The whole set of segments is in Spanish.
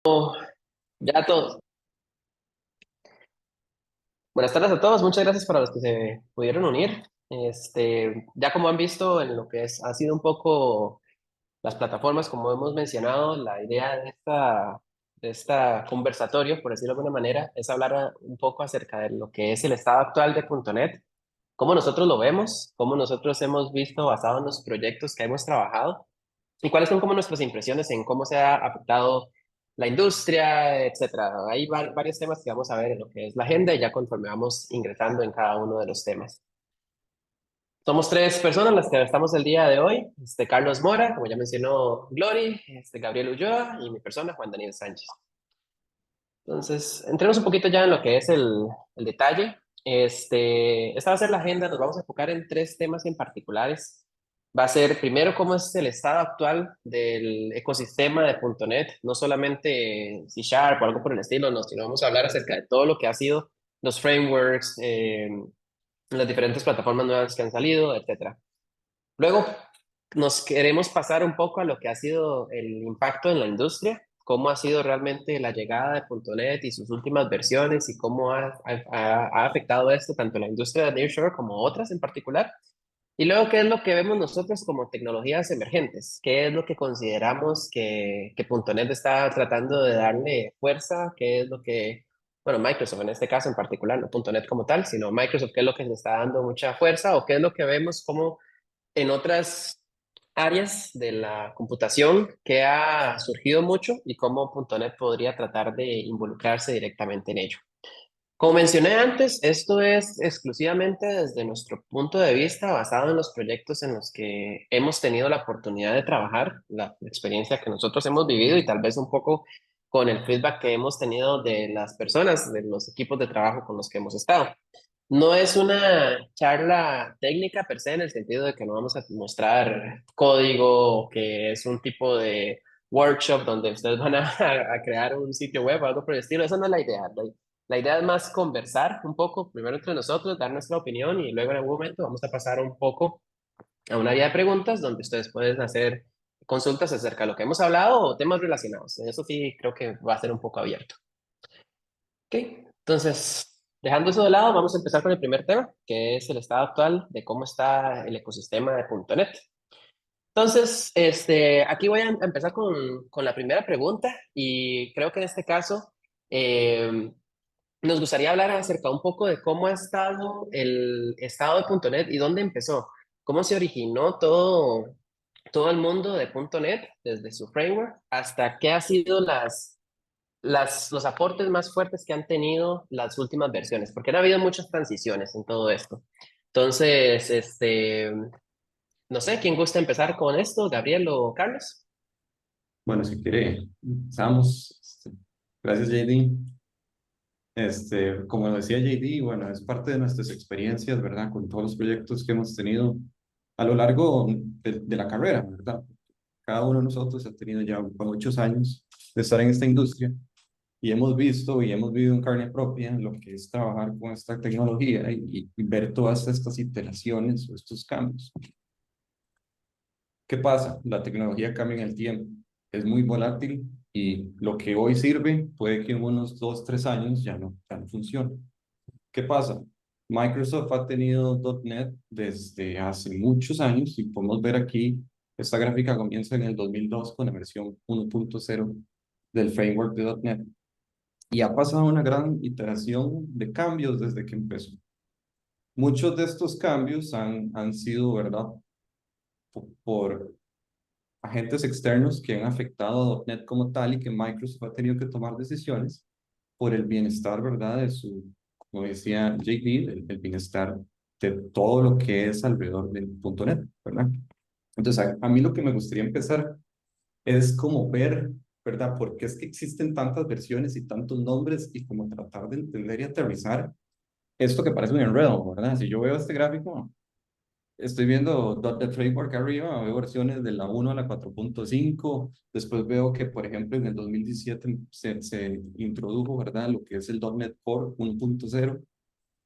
Ya todos. Buenas tardes a todos, muchas gracias para los que se pudieron unir. Ya como han visto en lo que ha sido un poco las plataformas, como hemos mencionado, la idea de esta conversatorio, por decirlo de alguna manera, es hablar un poco acerca de lo que es el estado actual de .NET, cómo nosotros lo vemos, cómo nosotros hemos visto basado en los proyectos que hemos trabajado. ¿Y cuáles son como nuestras impresiones en cómo se ha afectado la industria, etcétera? Hay varios temas que vamos a ver en lo que es la agenda y ya conforme vamos ingresando en cada uno de los temas. Somos tres personas las que estamos el día de hoy. Carlos Mora, como ya mencionó Glory, Gabriel Ulloa y mi persona, Juan Daniel Sánchez. Entonces, entremos un poquito ya en lo que es el detalle. Esta va a ser la agenda, nos vamos a enfocar en tres temas en particulares. Va a ser primero cómo es el estado actual del ecosistema de .NET, no solamente C Sharp o algo por el estilo, no, sino vamos a hablar acerca de todo lo que ha sido los frameworks, las diferentes plataformas nuevas que han salido, etcétera. Luego, nos queremos pasar un poco a lo que ha sido el impacto en la industria, cómo ha sido realmente la llegada de .NET y sus últimas versiones y cómo ha afectado esto tanto la industria de nearshore como otras en particular. Y luego, ¿qué es lo que vemos nosotros como tecnologías emergentes? ¿Qué es lo que consideramos que .NET está tratando de darle fuerza? ¿Qué es lo que, bueno, Microsoft en este caso en particular, no .NET como tal, sino Microsoft, qué es lo que le está dando mucha fuerza o qué es lo que vemos como en otras áreas de la computación que ha surgido mucho y cómo .NET podría tratar de involucrarse directamente en ello? Como mencioné antes, esto es exclusivamente desde nuestro punto de vista, basado en los proyectos en los que hemos tenido la oportunidad de trabajar, la experiencia que nosotros hemos vivido y tal vez un poco con el feedback que hemos tenido de las personas, de los equipos de trabajo con los que hemos estado. No es una charla técnica per se, en el sentido de que no vamos a mostrar código o que es un tipo de workshop donde ustedes van a crear un sitio web o algo por el estilo. Esa no es la idea. La idea es más conversar un poco, primero entre nosotros, dar nuestra opinión y luego en algún momento vamos a pasar un poco a una área de preguntas donde ustedes pueden hacer consultas acerca de lo que hemos hablado o temas relacionados. En eso sí creo que va a ser un poco abierto. Ok, entonces, dejando eso de lado, vamos a empezar con el primer tema, que es el estado actual de cómo está el ecosistema de .NET. Entonces, aquí voy a empezar con la primera pregunta y creo que en este caso eh, nos gustaría hablar acerca un poco de cómo ha estado el estado de .NET y dónde empezó, cómo se originó todo el mundo de .NET desde su framework hasta qué ha sido los aportes más fuertes que han tenido las últimas versiones, porque han habido muchas transiciones en todo esto. Entonces, no sé, ¿quién gusta empezar con esto? ¿Gabriel o Carlos? Bueno, si quiere, empezamos. Gracias, JD. Como lo decía JD, bueno, es parte de nuestras experiencias, ¿verdad? Con todos los proyectos que hemos tenido a lo largo de la carrera, ¿verdad? Cada uno de nosotros ha tenido ya muchos años de estar en esta industria y hemos visto y hemos vivido en carne propia lo que es trabajar con esta tecnología y ver todas estas iteraciones o estos cambios. ¿Qué pasa? La tecnología cambia en el tiempo, es muy volátil y lo que hoy sirve puede que en unos 2, 3 años ya no funcione. ¿Qué pasa? Microsoft ha tenido .NET desde hace muchos años y podemos ver aquí, esta gráfica comienza en el 2002 con la versión 1.0 del framework de .NET y ha pasado una gran iteración de cambios desde que empezó. Muchos de estos cambios han sido, ¿verdad? Por agentes externos que han afectado a .NET como tal y que Microsoft ha tenido que tomar decisiones por el bienestar, ¿verdad? Como decía JD, el bienestar de todo lo que es alrededor del .NET, ¿verdad? Entonces, a mí lo que me gustaría empezar es como ver, ¿verdad? ¿Por qué es que existen tantas versiones y tantos nombres y como tratar de entender y aterrizar esto que parece un enredo, ¿verdad? Si yo veo este gráfico, estoy viendo .NET Framework arriba, veo versiones de la 1 a la 4.5, después veo que, por ejemplo, en el 2017 se introdujo, ¿verdad? Lo que es el .NET Core 1.0,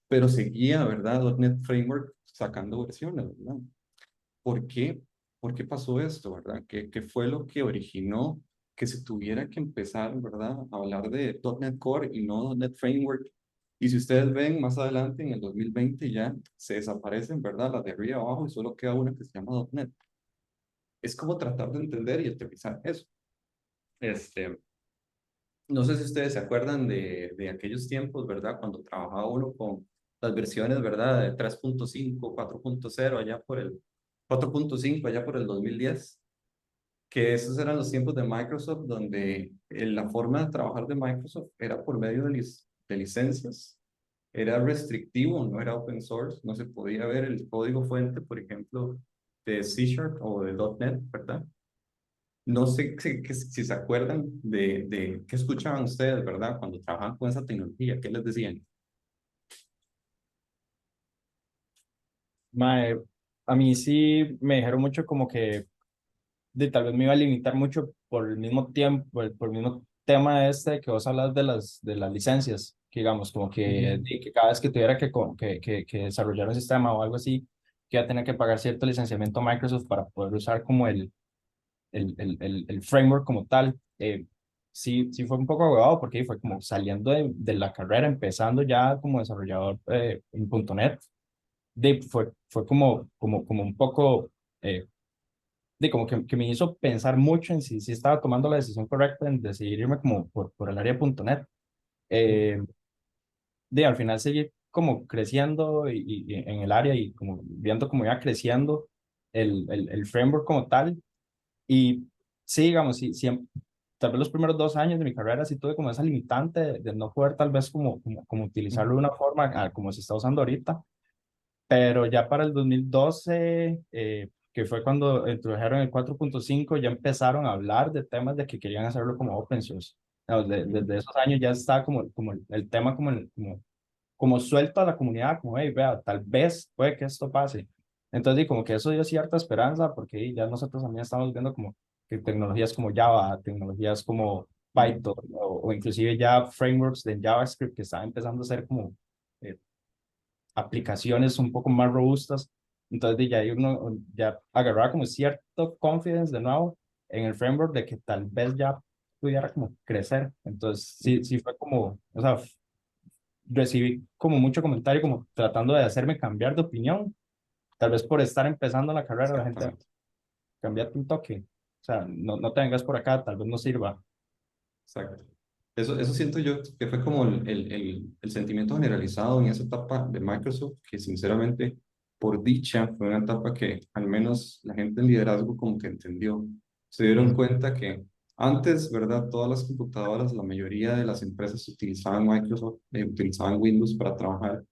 pero seguía, ¿verdad? .NET Framework sacando versiones, ¿verdad? ¿Por qué? ¿Por qué pasó esto, verdad? ¿Qué fue lo que originó? que se tuviera que empezar, ¿verdad?, a hablar de .NET Core y no .NET Framework. Y si ustedes ven más adelante, en el 2020 ya se desaparecen, ¿verdad?, las de arriba abajo y solo queda una que se llama .NET. Es como tratar de entender y aterrizar eso. Este, no sé si ustedes se acuerdan de aquellos tiempos, ¿verdad?, cuando trabajaba uno con las versiones, ¿verdad?, de 3.5, 4.0, allá por el 4.5, allá por el 2010, que esos eran los tiempos de Microsoft, donde la forma de trabajar de Microsoft era por medio de licencias, era restrictivo, no era open source, no se podía ver el código fuente, por ejemplo, de C Sharp o de .NET, ¿verdad? No sé si se acuerdan de qué escuchaban ustedes, ¿verdad? Cuando trabajaban con esa tecnología, ¿qué les decían? Mae, a mí sí me dijeron mucho como que tal vez me iba a limitar mucho por el mismo tiempo, por el mismo tema este que vos hablas de las licencias, que digamos, como que, Ujú. que cada vez que tuviera que desarrollar un sistema o algo así, que iba a tener que pagar cierto licenciamiento a Microsoft para poder usar como el framework como tal. Sí, sí fue un poco abogado porque fue como saliendo de la carrera, empezando ya como desarrollador en .NET, fue como un poco, como que me hizo pensar mucho en si estaba tomando la decisión correcta en decidir irme como por el área de .NET. Eh, al final seguir como creciendo y en el área y como viendo cómo iba creciendo el framework como tal. Y sí, digamos, sí, tal vez los primeros 2 años de mi carrera sí tuve como esa limitante de no poder tal vez como utilizarlo de una forma como se está usando ahorita, pero ya para el 2012, que fue cuando introdujeron el 4.5, ya empezaron a hablar de temas de que querían hacerlo como open source. Digamos, desde esos años ya está como el tema como suelto a la comunidad, como, hey, vea, tal vez puede que esto pase. Entonces, y como que eso dio cierta esperanza, porque ya nosotros también estamos viendo como que tecnologías como Java, tecnologías como Ujú. Python, o inclusive ya frameworks de JavaScript que están empezando a ser como eh, aplicaciones un poco más robustas. Entonces, ya ahí uno ya agarraba como cierto confidence de nuevo en el framework de que tal vez ya pudiera como crecer. Entonces, sí, sí fue como, o sea, recibí como mucho comentario como tratando de hacerme cambiar de opinión. Tal vez por estar empezando la carrera, la gente Exactamente, cambia un toque. O sea, no te vengas por acá, tal vez no sirva. exacto. Eso siento yo que fue como el sentimiento generalizado en esa etapa de Microsoft, que sinceramente, por dicha, fue una etapa que al menos la gente en liderazgo como que entendió. Se dieron Mm, cuenta que antes, ¿verdad? Todas las computadoras, la mayoría de las empresas utilizaban Microsoft, utilizaban Windows para trabajar.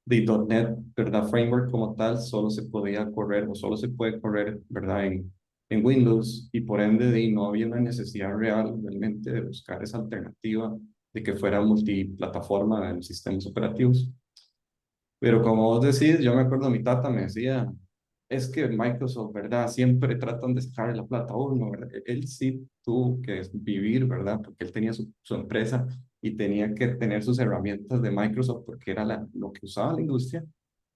De .NET, ¿verdad? Framework como tal, solo se podía correr o solo se puede correr, ¿verdad? En Windows, y por ende no había una necesidad real realmente de buscar esa alternativa de que fuera multiplataforma en sistemas operativos. Pero como vos decís, yo me acuerdo mi tata me decía, es que Microsoft, ¿verdad? Siempre tratan de sacar la plata a uno, ¿verdad? Él sí tuvo que vivir, ¿verdad? Porque él tenía su empresa y tenía que tener sus herramientas de Microsoft porque era lo que usaba la industria.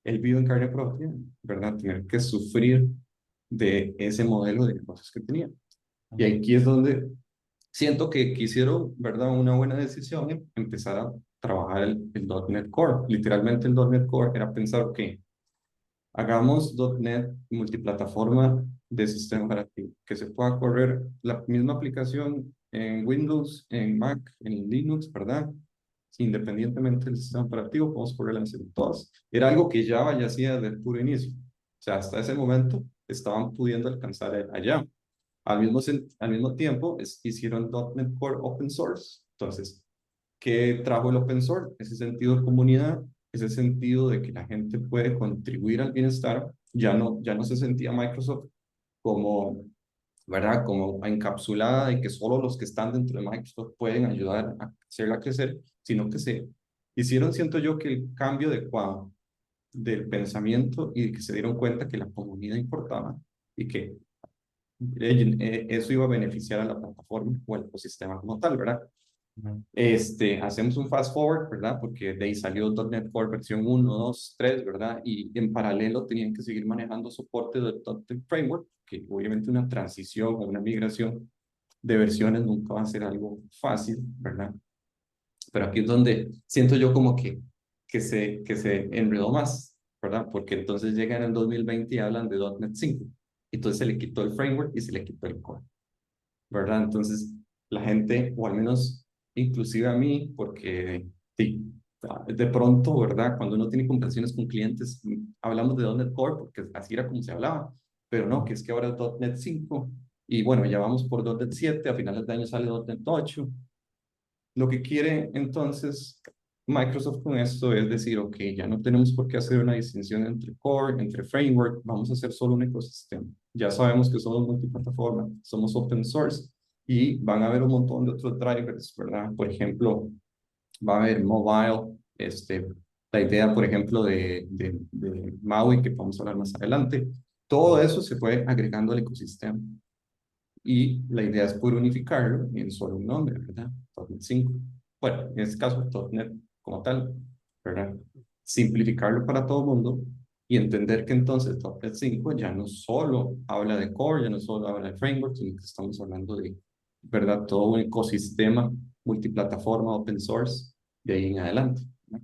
Él vive en carne propia, ¿verdad? Tener que sufrir de ese modelo de negocios que tenía. Y mm, aquí es donde siento que quisieron, ¿verdad? Una buena decisión en empezar a trabajar el .NET Core. Literalmente el .NET Core era pensar que hagamos .NET multiplataforma de sistema operativo, que se pueda correr la misma aplicación en Windows, en Mac, en Linux, ¿verdad? Independientemente del sistema operativo, podemos correrla en todas. Era algo que Java ya hacía desde el puro inicio. O sea, hasta ese momento estaban pudiendo alcanzar allá. Al mismo tiempo, hicieron .NET Core Open Source. Entonces, ¿qué trajo el Open Source? Ese sentido de comunidad, ese sentido de que la gente puede contribuir al bienestar. Ya no se sentía Microsoft como, ¿verdad? Como encapsulada y que solo los que están dentro de Microsoft pueden ayudar a hacerla crecer, sino que se hicieron, siento yo, que el cambio adecuado del pensamiento y que se dieron cuenta que la comunidad importaba y que eso iba a beneficiar a la plataforma o al ecosistema como tal, ¿verdad? mm, Hacemos un fast forward, ¿verdad? Porque de ahí salió .NET Core versión 1, 2, 3, ¿verdad? Y en paralelo tenían que seguir manejando soporte del .NET Framework, que obviamente una transición o una migración de versiones nunca va a ser algo fácil, ¿verdad? Pero aquí es donde siento yo como que se enredó más, ¿verdad? Porque entonces llegan en el 2020 y hablan de .NET 5. Entonces se le quitó el framework y se le quitó el core, ¿verdad? Entonces la gente, o al menos inclusive a mí, porque sí, de pronto, ¿verdad? Cuando uno tiene conversaciones con clientes, hablamos de .NET Core porque así era como se hablaba, pero no, que es que ahora es .NET 5 y bueno, ya vamos por .NET 7, a finales de año sale .NET 8. Lo que quiere entonces Microsoft con esto es decir, ok, ya no tenemos por qué hacer una distinción entre core, entre framework, vamos a hacer solo un ecosistema. Ya sabemos que somos multiplataforma, somos open source y van a haber un montón de otros drivers, ¿verdad? Por ejemplo, va a haber mobile, la idea, por ejemplo, de MAUI, que vamos a hablar más adelante. Todo eso se fue agregando al ecosistema. Y la idea es poder unificarlo en solo un nombre, ¿verdad? .NET 5. Bueno, en este caso, .NET como tal, ¿verdad? Simplificarlo para todo el mundo y entender que entonces .NET 5 ya no solo habla de core, ya no solo habla de framework, sino que estamos hablando de, ¿verdad? Todo un ecosistema multiplataforma, open source, de ahí en adelante, ¿no?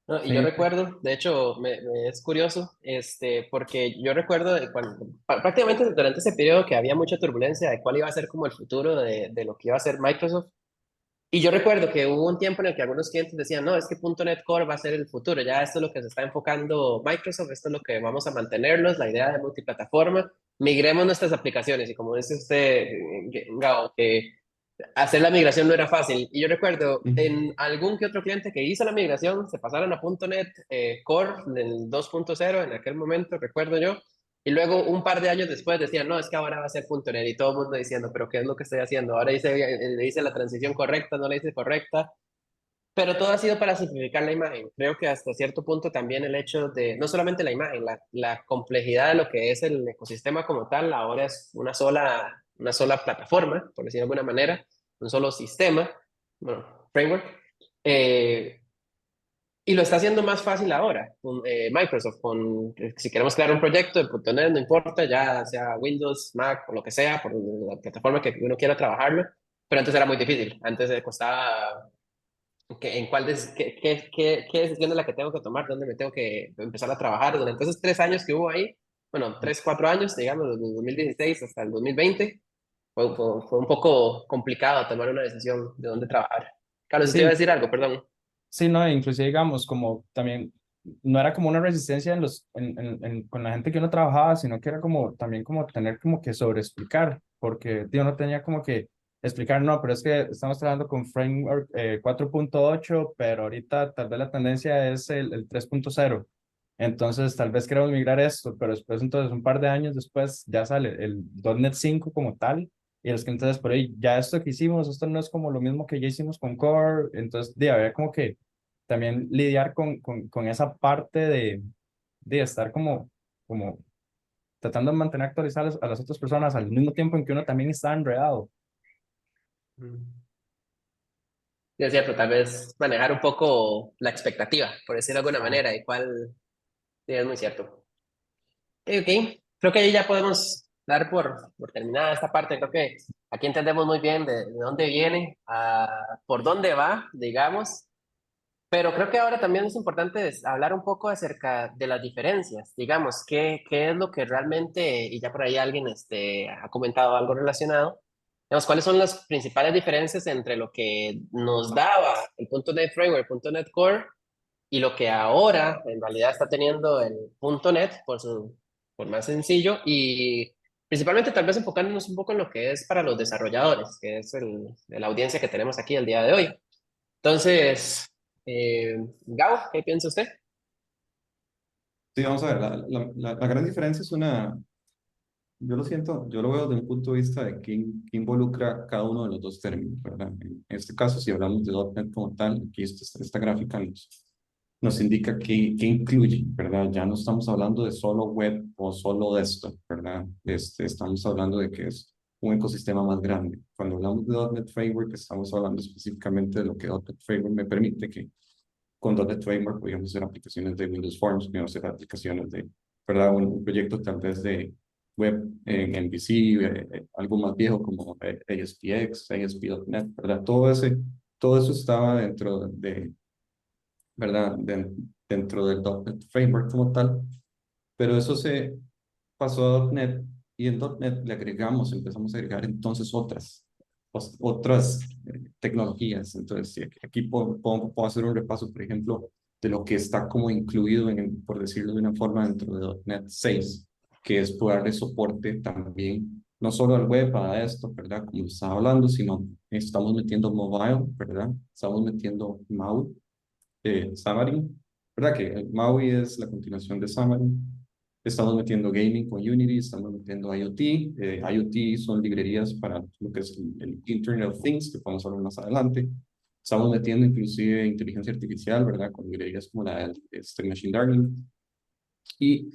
No, y yo Sí, recuerdo, de hecho, es curioso, porque yo recuerdo de cuando, prácticamente durante ese periodo que había mucha turbulencia de cuál iba a ser como el futuro de lo que iba a ser Microsoft. Y yo recuerdo que hubo un tiempo en el que algunos clientes decían, no, es que .NET Core va a ser el futuro, ya esto es lo que se está enfocando Microsoft, esto es lo que vamos a mantenernos, la idea de multiplataforma, migremos nuestras aplicaciones. Y como dice usted, Gabo, que hacer la migración no era fácil. Y yo recuerdo en algún que otro cliente que hizo la migración, se pasaron a .NET Core del 2.0 en aquel momento, recuerdo yo. Y luego un par de años después decían, no, es que ahora va a ser .NET. Y todo el mundo diciendo, pero ¿qué es lo que estoy haciendo? Ahora le hice la transición correcta, no la hice correcta. Pero todo ha sido para simplificar la imagen. Creo que hasta cierto punto también el hecho de, no solamente la imagen, la complejidad de lo que es el ecosistema como tal, ahora es una sola plataforma, por decirlo de alguna manera, un solo sistema, bueno, framework, eh, y lo está haciendo más fácil ahora con Microsoft. Si queremos crear un proyecto de .NET, no importa, ya sea Windows, Mac o lo que sea, por la plataforma que uno quiera trabajarlo, pero antes era muy difícil. Antes costaba en cuál qué decisión es la que tengo que tomar, dónde me tengo que empezar a trabajar. Durante esos 3 años que hubo ahí, bueno, 3, 4 años, digamos, desde 2016 hasta el 2020, fue un poco complicado tomar una decisión de dónde trabajar. Carlos, usted iba a sí, decir algo, perdón. sí, no, inclusive digamos, como también, no era como una resistencia con la gente que uno trabajaba, sino que era como también como tener como que sobreexplicar, porque tío, no tenía como que explicar, no, pero es que estamos trabajando con Framework 4.8, pero ahorita tal vez la tendencia es el 3.0. Entonces tal vez queremos migrar esto, pero después entonces un par de años después ya sale el .NET 5 como tal, y los que entonces por ahí, ya esto que hicimos, esto no es como lo mismo que ya hicimos con Core, entonces de haber como que también lidiar con esa parte de estar como tratando de mantener actualizadas a las otras personas al mismo tiempo en que uno también está enredado. Mm. Sí, es cierto, tal vez manejar un poco la expectativa, por decirlo de alguna Ajá. manera, y cuál, sí, es muy cierto. Ok, creo que ahí ya podemos dar por terminada esta parte. Creo que aquí entendemos muy bien de dónde viene, por dónde va, digamos. Pero creo que ahora también es importante hablar un poco acerca de las diferencias, digamos, qué es lo que realmente, y ya por ahí alguien ha comentado algo relacionado, digamos, cuáles son las principales diferencias entre lo que nos daba el .NET Framework, .NET Core, y lo que ahora en realidad está teniendo el .NET por más sencillo, y principalmente tal vez enfocándonos un poco en lo que es para los desarrolladores, que es la audiencia que tenemos aquí el día de hoy. Entonces, Gabo, ¿qué piensa usted? Sí, vamos a ver, la gran diferencia es una, yo lo siento, yo lo veo desde un punto de vista de qué involucra cada uno de los dos términos, ¿verdad? En este caso, si hablamos de .NET como tal, aquí esta gráfica nos indica qué incluye, ¿verdad? Ya no estamos hablando de solo web o solo desktop, ¿verdad? Estamos hablando de que es un ecosistema más grande. Cuando hablamos de .NET Framework, estamos hablando específicamente de lo que .NET Framework me permite, que con .NET Framework podríamos hacer aplicaciones de Windows Forms, podríamos hacer aplicaciones de, ¿verdad? Un proyecto tal vez de web en MVC, algo más viejo como ASPX, ASP.NET, ¿verdad? Todo eso estaba dentro de, ¿verdad? Dentro del .NET Framework como tal, pero eso se pasó a .NET y en .NET le agregamos, empezamos a agregar entonces otras tecnologías. Entonces, sí, aquí puedo hacer un repaso, por ejemplo, de lo que está como incluido, por decirlo de una forma, dentro de .NET 6, que es poder darle soporte también, no solo al web, a esto, ¿verdad? Como estaba hablando, sino estamos metiendo mobile, ¿verdad? Estamos metiendo MAUI, Xamarin, ¿verdad? Que MAUI es la continuación de Xamarin. Estamos metiendo gaming con Unity, estamos metiendo IoT. IoT son librerías para lo que es el Internet of Things, que podemos hablar más adelante. Estamos metiendo inclusive inteligencia artificial, ¿verdad? Con librerías como la de Machine Learning. Y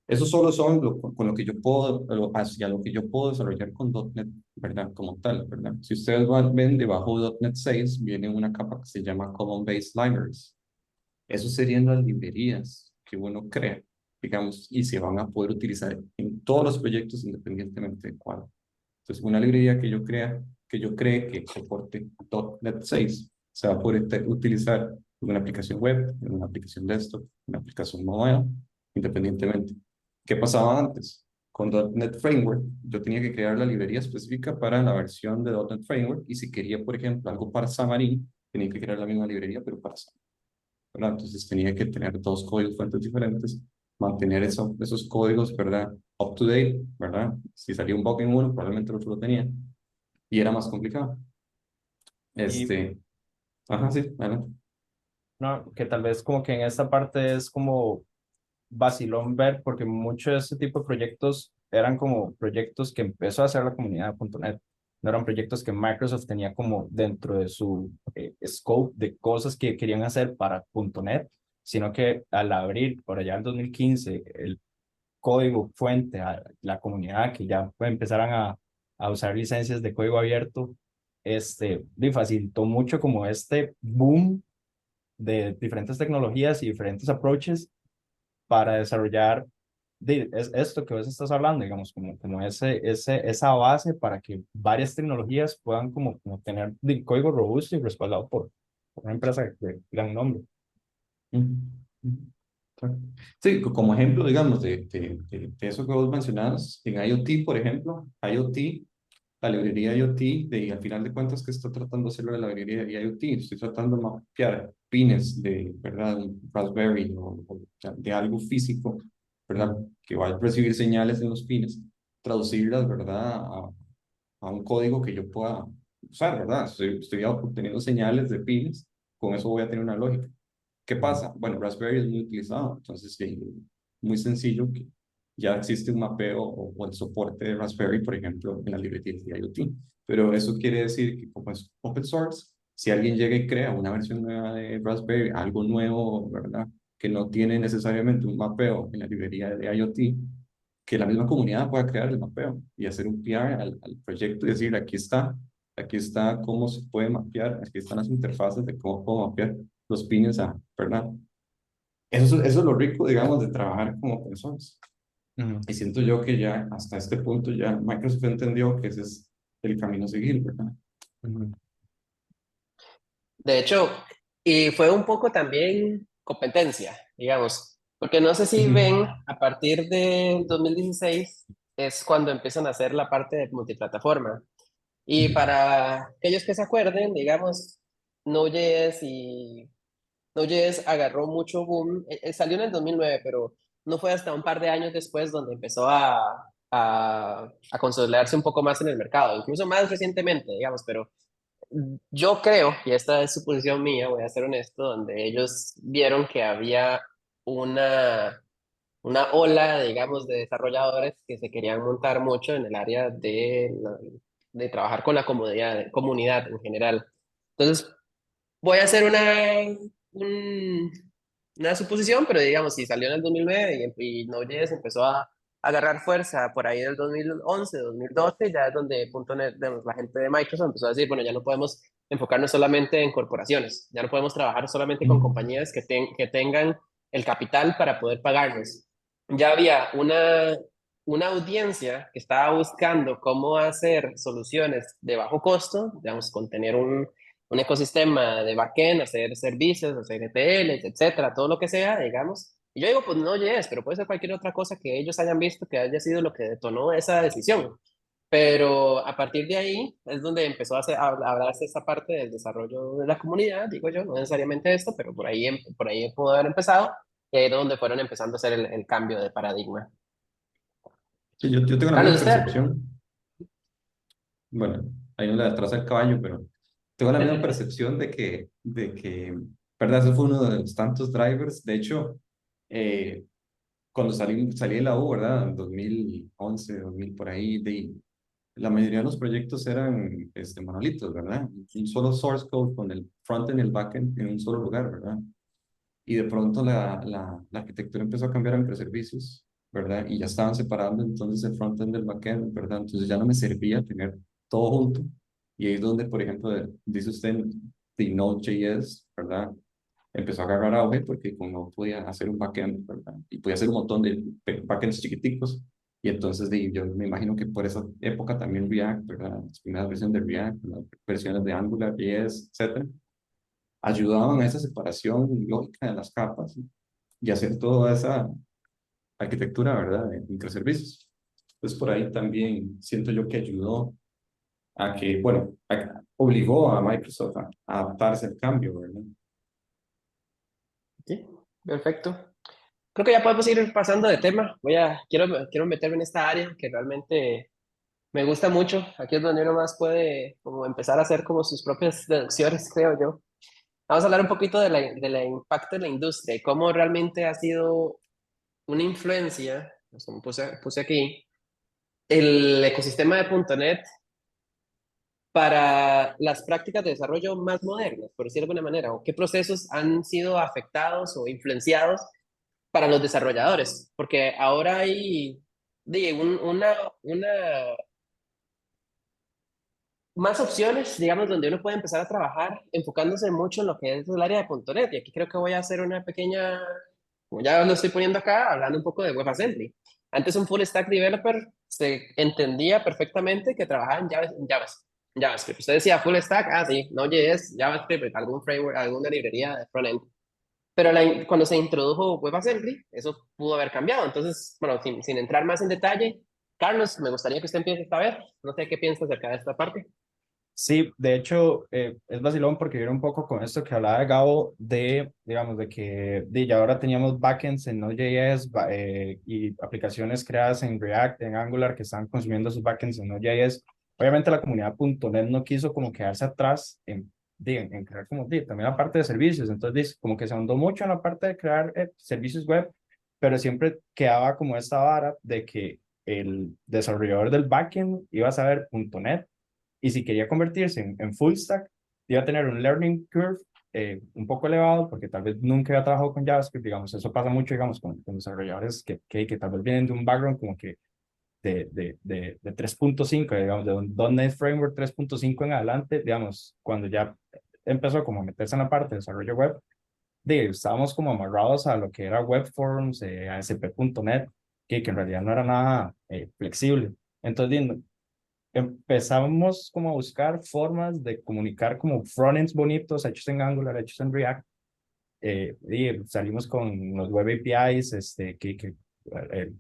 eso solo son con lo que yo puedo, hacia lo que yo puedo desarrollar con .NET, ¿verdad? Como tal, ¿verdad? Si ustedes ven debajo de .NET 6, viene una capa que se llama Common Base Libraries. Eso serían las librerías que uno crea, digamos, y se van a poder utilizar en todos los proyectos independientemente de cuál. Entonces, una librería que yo cree que soporte .NET 6 se va a poder utilizar en una aplicación web, en una aplicación desktop, en una aplicación mobile, independientemente. ¿Qué pasaba antes? Con .NET Framework, yo tenía que crear la librería específica para la versión de .NET Framework y si quería, por ejemplo, algo para Xamarin, tenía que crear la misma librería, pero para Xamarin, ¿verdad? Entonces tenía que tener dos códigos fuentes diferentes, mantener esos códigos, ¿verdad? Up to date, ¿verdad? Si salía un bug en uno, probablemente el otro lo tenía, y era más complicado. Y Este, ajá, sí, adelante. no, que tal vez como que en esta parte es como vacilón ver, porque muchos de este tipo de proyectos eran como proyectos que empezó a hacer la comunidad de .NET. No eran proyectos que Microsoft tenía como dentro de su scope de cosas que querían hacer para .NET, sino que al abrir por allá en 2015 el código fuente a la comunidad, que ya empezaran a usar licencias de código abierto, le facilitó mucho como este boom de diferentes tecnologías y diferentes approaches para desarrollar esto que vos estás hablando, digamos, como esa base para que varias tecnologías puedan como tener código robusto y respaldado por una empresa de gran nombre. Ujú, ujú. Exacto. Sí, como ejemplo, digamos, de eso que vos mencionabas, en IoT, por ejemplo, IoT, la librería IoT, al final de cuentas, que está tratando de hacerlo de la librería IoT, estoy tratando de mapear pines de, ¿verdad? Un Raspberry o de algo físico, ¿verdad? Que va a recibir señales en los pines, traducirlas, ¿verdad? A un código que yo pueda usar, ¿verdad? Estoy obteniendo señales de pines, con eso voy a tener una lógica. ¿Qué pasa? Bueno, Raspberry es muy utilizado, entonces sí, muy sencillo que ya existe un mapeo o el soporte de Raspberry, por ejemplo, en la librería de IoT. Pero eso quiere decir que como es open source, si alguien llega y crea una versión nueva de Raspberry, algo nuevo, ¿verdad? Que no tiene necesariamente un mapeo en la librería de IoT, que la misma comunidad pueda crear el mapeo y hacer un PR al proyecto y decir, aquí está cómo se puede mapear, aquí están las interfaces de cómo puedo mapear los pines a, ¿verdad? Eso es lo rico, digamos, de trabajar como personas. Ujú, Y siento yo que ya hasta este punto ya Microsoft entendió que ese es el camino a seguir, ¿verdad? ujú, De hecho, y fue un poco también competencia, digamos, porque no sé si Ujú, ven, a partir de 2016 es cuando empiezan a hacer la parte de multiplataforma. Y ujú, para aquellos que se acuerden, digamos, Node.js y Node.js agarró mucho boom, salió en el 2009, pero no fue hasta un par de años después donde empezó a consolidarse un poco más en el mercado, incluso más recientemente, digamos, pero yo creo, y esta es suposición mía, voy a ser honesto, donde ellos vieron que había una, una ola, digamos, de desarrolladores que se querían montar mucho en el área de trabajar con la comunidad en general. Entonces, voy a hacer un- una suposición, pero digamos, si salió en el 2009 y Node.js empezó a agarrar fuerza por ahí del 2011, 2012, ya es donde .NET, digamos, la gente de Microsoft empezó a decir, bueno, ya no podemos enfocarnos solamente en corporaciones, ya no podemos trabajar solamente con ujú, compañías que tengan el capital para poder pagarnos. Ya había una audiencia que estaba buscando cómo hacer soluciones de bajo costo, digamos, con tener un ecosistema de backend, hacer servicios, hacer ETLs, etcétera, todo lo que sea, digamos. Y yo digo, pues no Node.js, pero puede ser cualquier otra cosa que ellos hayan visto que haya sido lo que detonó esa decisión. Pero a partir de ahí es donde empezó a hablarse esta parte del desarrollo de la comunidad, digo yo, no necesariamente esto, pero por ahí pudo haber empezado, y ahí es donde fueron empezando a hacer el cambio de paradigma. Sí, yo tengo la Carlos, misma usted. percepción. Bueno, ahí no le atrasa el caballo, pero tengo la misma percepción ¿verdad? Eso fue uno de los tantos drivers. De hecho, eh, cuando salí de la U, ¿verdad? En 2011, 2000, por ahí, la mayoría de los proyectos eran monolitos, ¿verdad? Un solo source code con el frontend y el backend en un solo lugar, ¿verdad? Y de pronto la arquitectura empezó a cambiar a microservicios, ¿verdad? Y ya estaban separando entonces el frontend del backend, ¿verdad? Entonces ya no me servía tener todo junto. Y ahí es donde, por ejemplo, dice usted de Node.js, ¿verdad? Empezó a agarrar auge porque como podía hacer un backend, ¿verdad? Y podía hacer un montón de backends chiquiticos. Y entonces yo me imagino que por esa época también React, ¿verdad? Las primeras versiones de React, las versiones de Angular, JS, etcétera, ayudaban a esa separación lógica de las capas y hacer toda esa arquitectura, ¿verdad? De microservicios. Entonces por ahí también siento yo que ayudó a que, bueno, obligó a Microsoft a adaptarse al cambio, ¿verdad? Sí, perfecto. Creo que ya podemos ir pasando de tema. Quiero meterme en esta área que realmente me gusta mucho. Aquí es donde uno más puede como empezar a hacer como sus propias deducciones, creo yo. Vamos a hablar un poquito de la impacto en la industria y cómo realmente ha sido una influencia, pues, como puse aquí, el ecosistema de .NET para las prácticas de desarrollo más modernas, por decirlo de alguna manera, o qué procesos han sido afectados o influenciados para los desarrolladores, porque ahora hay una más opciones, digamos, donde uno puede empezar a trabajar enfocándose mucho en lo que es el área de .NET. Y aquí creo que voy a hacer una pequeña, como ya lo estoy poniendo acá, hablando un poco de WebAssembly. Antes un full stack developer se entendía perfectamente que trabajaba en JavaScript. Usted decía full stack, ah, sí, Node.js, JavaScript, algún framework, alguna librería de frontend. Pero cuando se introdujo WebAssembly, eso pudo haber cambiado. Entonces, bueno, sin entrar más en detalle, Carlos, me gustaría que usted empiece esta vez. No sé qué piensa acerca de esta parte. Sí, de hecho, es vacilón porque viene un poco con esto que hablaba de Gabo, digamos, de que ya ahora teníamos backends en Node.js y aplicaciones creadas en React, en Angular, que están consumiendo sus backends en Node.js. Obviamente la comunidad .NET no quiso como quedarse atrás en crear como también la parte de servicios, entonces como que se ahondó mucho en la parte de crear servicios web, pero siempre quedaba como esta vara de que el desarrollador del backend iba a saber .NET y si quería convertirse en full stack, iba a tener un learning curve un poco elevado, porque tal vez nunca había trabajado con JavaScript, digamos, eso pasa mucho, digamos, con desarrolladores que tal vez vienen de un background como que de 3.5, digamos, de un .NET Framework 3.5 en adelante, digamos, cuando ya empezó como a meterse en la parte de desarrollo web, estábamos como amarrados a lo que era web forms, ASP.NET, que en realidad no era nada flexible. Entonces, empezamos como a buscar formas de comunicar como frontends bonitos hechos en Angular, hechos en React, y salimos con los web APIs,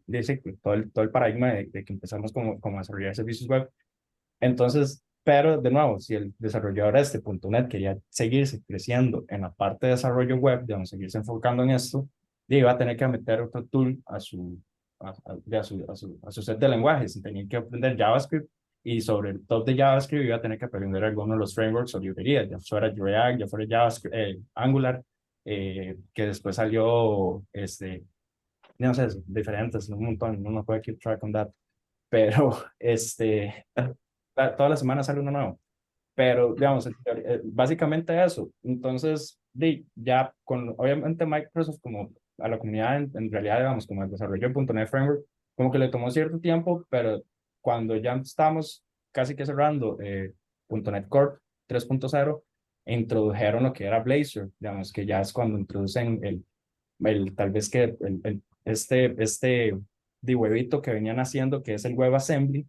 dice todo el paradigma de que empezamos como a desarrollar servicios web. Entonces, pero de nuevo, si el desarrollador de este .NET quería seguirse creciendo en la parte de desarrollo web, digamos, seguirse enfocando en esto, iba a tener que meter otro tool a su set de lenguajes. Tenía que aprender JavaScript y sobre el top de JavaScript iba a tener que aprender algunos de los frameworks o librerías, ya fuera React, ya fuera JavaScript, Angular, que después salió, no sé, diferentes, un montón, no me puedo keep track on that, pero toda la semana sale uno nuevo. Pero, digamos, básicamente eso. Entonces, ya con, obviamente, Microsoft, como a la comunidad, en realidad, digamos, como el desarrollo de .NET Framework, como que le tomó cierto tiempo, pero cuando ya estamos casi que cerrando .NET Core 3.0, introdujeron lo que era Blazor, digamos, que ya es cuando introducen tal vez que este de huevito que venían haciendo, que es el WebAssembly,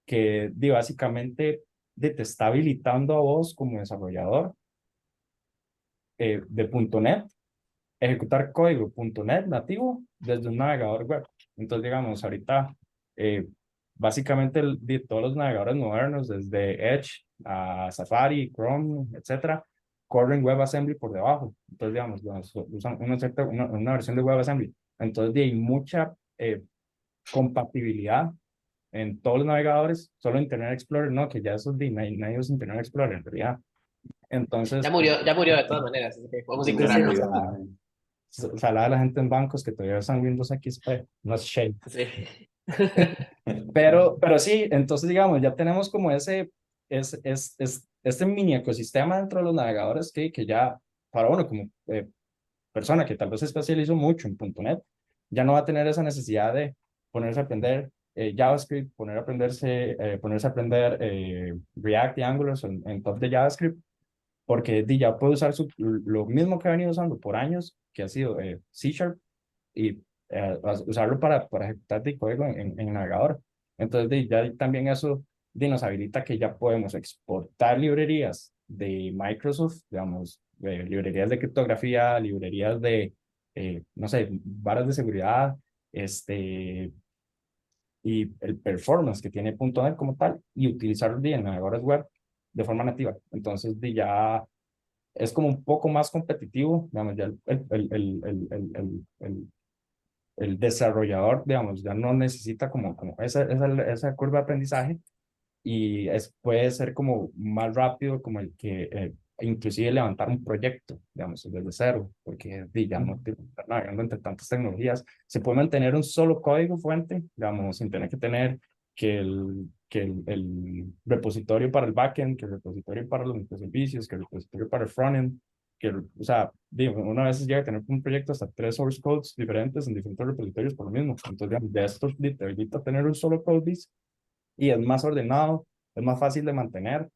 que básicamente te está habilitando a vos como desarrollador de .NET, ejecutar código .NET nativo desde un navegador web. Entonces, digamos, ahorita, básicamente de todos los navegadores modernos, desde Edge a Safari, Chrome, etcétera, corren WebAssembly por debajo. Entonces, digamos, usan una versión de WebAssembly. Entonces, hay mucha compatibilidad en todos los navegadores, solo Internet Explorer, no, que ya eso nadie usa Internet Explorer en realidad. Entonces, Ya murió de todas maneras, así que podemos sí, sí, ignorarlo. salada la gente en bancos que todavía usan Windows XP, no es shame. Sí. Pero sí, entonces digamos, ya tenemos como este mini ecosistema dentro de los navegadores que ya, para uno como persona que tal vez se especializó mucho en .NET, ya no va a tener esa necesidad de ponerse a aprender JavaScript, ponerse a aprender React y Angular en top de JavaScript, porque ya puede usar lo mismo que ha venido usando por años, que ha sido C Sharp, y usarlo para ejecutar de código en navegador. Entonces, ya también eso nos habilita que ya podemos exportar librerías de Microsoft, digamos, librerías de criptografía, librerías de, no sé, barras de seguridad, y el performance que tiene .NET como tal, y utilizarlo en navegadores web de forma nativa. Entonces, ya es como un poco más competitivo, digamos, ya el desarrollador, digamos, ya no necesita como esa curva de aprendizaje, y puede ser como más rápido como el que inclusive levantar un proyecto, digamos, desde cero, porque ya no tiene que estar navegando entre tantas tecnologías. Se puede mantener un solo código fuente, digamos, sin tener que tener el repositorio para el backend, que el repositorio para los microservicios, que el repositorio para el frontend, o sea, digo, una vez llega a tener un proyecto hasta 3 source codes diferentes en diferentes repositorios por lo mismo. Entonces, digamos, de esto te evita tener un solo codebase, y es más ordenado, es más fácil de mantener.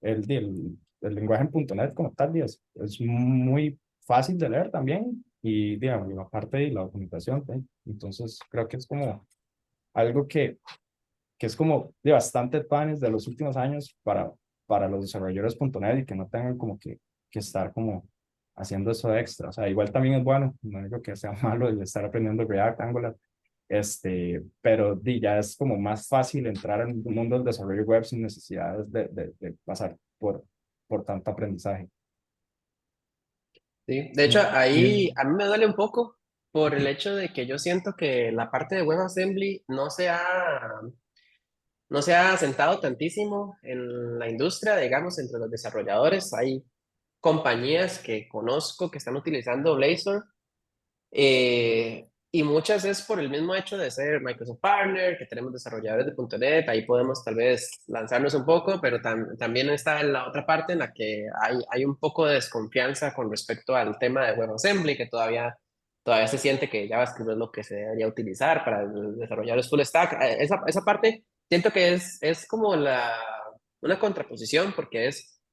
El lenguaje en .NET como tal, es muy fácil de leer también, y digamos, la parte de la documentación, ¿sí? Entonces creo que es como algo que es como de bastante advance de los últimos años para los desarrolladores .NET, y que no tengan como que estar como haciendo eso extra. O sea, igual también es bueno, no digo que sea malo el estar aprendiendo React, Angular, pero ya es como más fácil entrar en el mundo del desarrollo web sin necesidades de pasar por tanto aprendizaje. Sí, de hecho, Sí, ahí a mí me duele un poco por el hecho de que yo siento que la parte de WebAssembly no se ha asentado tantísimo en la industria, digamos, entre los desarrolladores. Hay compañías que conozco que están utilizando Blazor, y muchas es por el mismo hecho de ser Microsoft Partner, que tenemos desarrolladores de .NET, ahí podemos tal vez lanzarnos un poco, pero también está la otra parte en la que hay un poco de desconfianza con respecto al tema de WebAssembly, que todavía se siente que JavaScript es lo que se debería utilizar para desarrollar los full stack. Esa parte siento que es como una contraposición, porque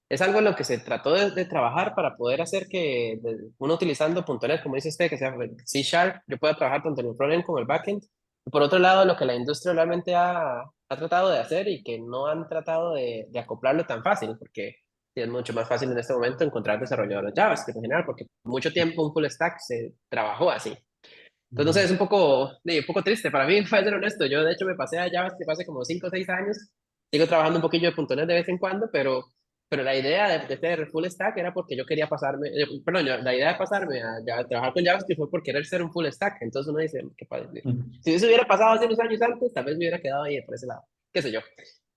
es algo en lo que se trató de trabajar para poder hacer que uno utilizando .NET, como dice usted, que sea C Sharp, yo pueda trabajar tanto en el frontend como en el backend. Y por otro lado, lo que la industria realmente ha tratado de hacer y que no han tratado de acoplarlo tan fácil, porque es mucho más fácil en este momento encontrar desarrolladores JavaScript en general, porque por mucho tiempo un full stack se trabajó así. Entonces, no sé, es un poco triste para mí, para ser honesto. Yo, de hecho, me pasé a JavaScript hace como 5 o 6 años. Sigo trabajando un poquillo de .NET de vez en cuando, pero la idea de ser full stack era porque yo quería pasarme, perdón, la idea de pasarme a trabajar con JavaScript fue por querer ser un full stack. Entonces uno dice, qué padre. Si eso hubiera pasado hace unos años antes, tal vez me hubiera quedado ahí por ese lado. ¿Qué sé yo?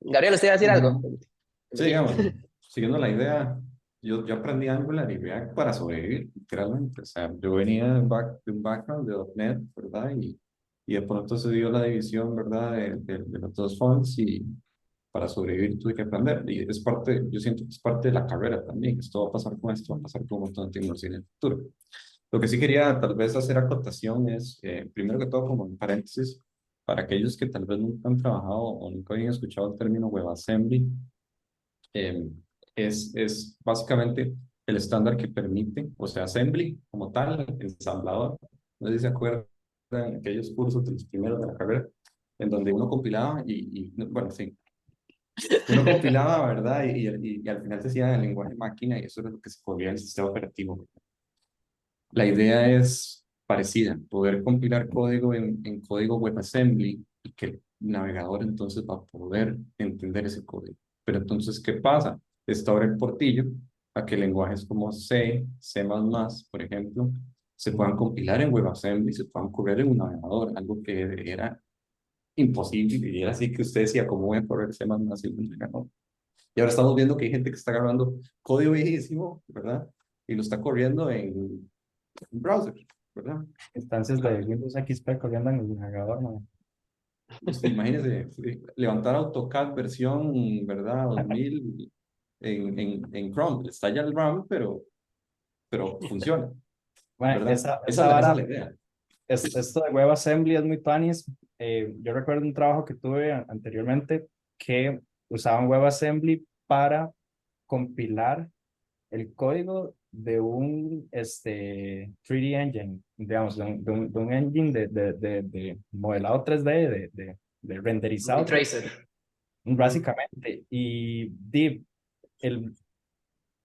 Gabriel, ¿usted iba a decir algo? sí, digamos, siguiendo la idea, yo aprendí Angular y React para sobrevivir, literalmente. O sea, yo venía de un background de .NET, ¿verdad? Y de pronto se dio la división, ¿verdad? De los dos fonts, y para sobrevivir tuve que aprender. Y es parte, yo siento que es parte de la carrera también. Esto va a pasar con esto, va a pasar con un montón de tecnología en el futuro. Lo que sí quería tal vez hacer acotación es, primero que todo, como en paréntesis, para aquellos que tal vez nunca han trabajado o nunca habían escuchado el término WebAssembly, eh, es básicamente el estándar que permite, o sea, assembly como tal, ensamblador, no sé si se acuerdan en aquellos cursos de los primeros de la carrera, en donde uno compilaba bueno, sí, uno compilaba, ¿verdad? Y al final se hacía en el lenguaje máquina y eso era lo que se corría en el sistema operativo. La idea es parecida, poder compilar código en código WebAssembly y que el navegador entonces va a poder entender ese código. Pero entonces, ¿qué pasa? Esto abre el portillo a que lenguajes como C, C++, por ejemplo, se puedan compilar en WebAssembly, se puedan correr en un navegador, algo que era imposible y era así que usted decía, ¿cómo voy a correr C++ en un navegador? Y ahora estamos viendo que hay gente que está agarrando código viejísimo, ¿verdad? Y lo está corriendo en un browser, ¿verdad? Instancias de Windows XP corriendo en el navegador, ¿no? Usted imagínese levantar AutoCAD versión, ¿verdad? 2000 en Chrome. Le estalla el RAM, pero funciona, Bueno, ¿verdad? esa Esa es vara, la idea. esto de WebAssembly es muy tuanis. Yo recuerdo un trabajo que tuve anteriormente que usaban WebAssembly para compilar el código de un 3D engine, digamos, de un engine de modelado 3D, de Ray renderizado, Tracer. Ujú. básicamente. Y el,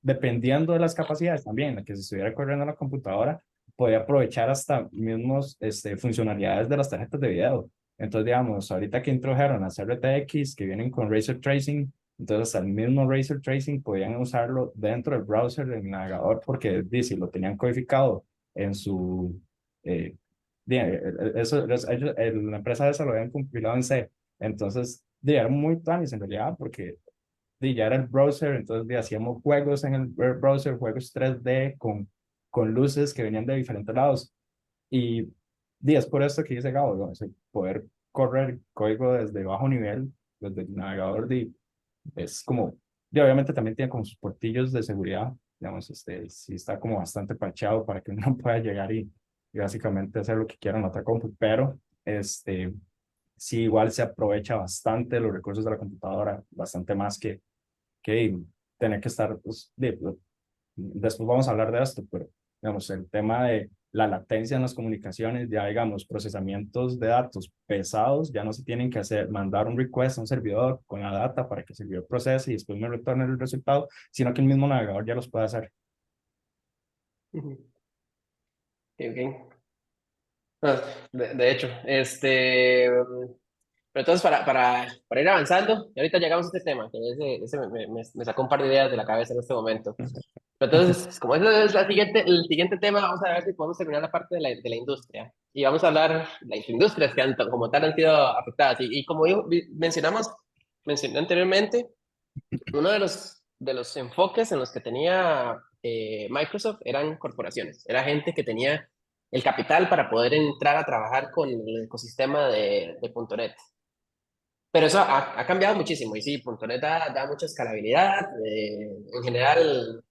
dependiendo de las capacidades también en las que se estuviera corriendo en la computadora, podía aprovechar hasta mismos funcionalidades de las tarjetas de video. Entonces, digamos, ahorita que introdujeron las RTX que vienen con Razer Tracing, entonces al mismo Razer Tracing podían usarlo dentro del browser del navegador porque si lo tenían codificado en su... Eh, la empresa esa lo habían compilado en C. Entonces, era muy tuanis en realidad porque ya era el browser, entonces hacíamos juegos en el browser, juegos 3D con luces que venían de diferentes lados. Y es por esto que dice Gabo, ¿no? Poder correr código desde bajo nivel, desde el navegador, es como, y obviamente también tiene como sus portillos de seguridad, digamos, sí está como bastante parcheado para que uno pueda llegar y básicamente hacer lo que quiera en la otra compu, pero sí igual se aprovecha bastante los recursos de la computadora, bastante más que tener que estar, pues, después vamos a hablar de esto, pero digamos, el tema de la latencia en las comunicaciones, ya digamos, procesamientos de datos pesados, ya no se tienen que hacer, mandar un request a un servidor con la data para que el servidor procese y después me retorne el resultado, sino que el mismo navegador ya los puede hacer. Ujú. Ok, ok. Ah, de hecho, pero entonces para ir avanzando, y ahorita llegamos a este tema, que ese me sacó un par de ideas de la cabeza en este momento. Pero entonces, como ese es el siguiente tema, vamos a ver si podemos terminar la parte de la industria. Y vamos a hablar de las industrias que como tal han sido afectadas. Y como mencioné anteriormente, uno de los enfoques en los que tenía Microsoft eran corporaciones, era gente que tenía el capital para poder entrar a trabajar con el ecosistema de .NET. Pero eso ha cambiado muchísimo y sí, .NET da mucha escalabilidad. En general,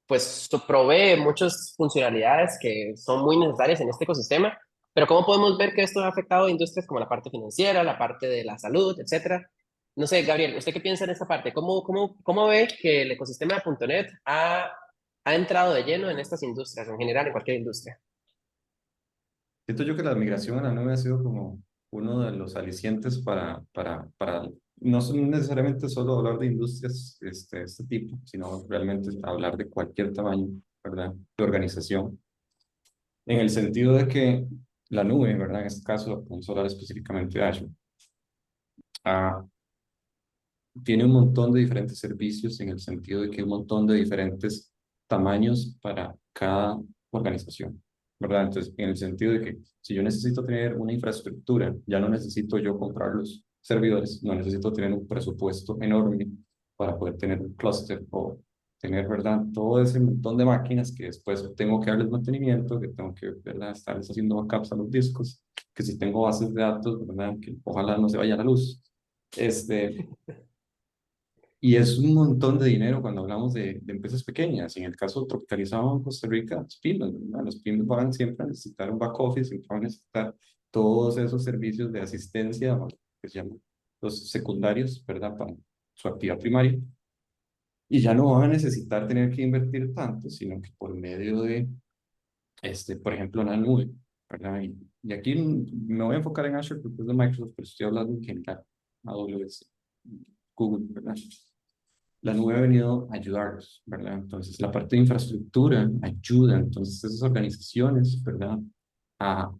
pues provee muchas funcionalidades que son muy necesarias en este ecosistema. Pero ¿cómo podemos ver que esto ha afectado a industrias como la parte financiera, la parte de la salud, etcétera? No sé, Gabriel, ¿usted qué piensa en esta parte? ¿Cómo ve que el ecosistema de .NET ha entrado de lleno en estas industrias, en general, en cualquier industria? Siento yo que la migración a la nube ha sido como uno de los alicientes para no son necesariamente solo hablar de industrias este tipo, sino realmente hablar de cualquier tamaño, ¿verdad? De organización. En el sentido de que la nube, ¿verdad? En este caso, vamos a hablar específicamente de Azure, ah, tiene un montón de diferentes servicios en el sentido de que hay un montón de diferentes tamaños para cada organización, ¿verdad? Entonces, en el sentido de que si yo necesito tener una infraestructura, ya no necesito yo comprar los servidores, no necesito tener un presupuesto enorme para poder tener un clúster o tener, ¿verdad? Todo ese montón de máquinas que después tengo que darles mantenimiento, que tengo que, ¿verdad? Estarles haciendo backups a los discos, que si tengo bases de datos, ¿verdad? Que ojalá no se vaya la luz. Este, y es un montón de dinero cuando hablamos de empresas pequeñas. En el caso tropicalizado en Costa Rica, las pymes, ¿verdad? Los pymes van siempre a necesitar un back office, siempre van a necesitar todos esos servicios de asistencia, o que se llaman los secundarios, ¿verdad? Para su actividad primaria. Y ya no van a necesitar tener que invertir tanto, sino que por medio de, por ejemplo, una nube, ¿verdad? Y aquí me voy a enfocar en Azure porque es de Microsoft, pero estoy hablando en general, AWS, Google, ¿verdad? La nube ha venido a ayudarnos, ¿verdad? Entonces, la parte de infraestructura ayuda, entonces, esas organizaciones, ¿verdad? A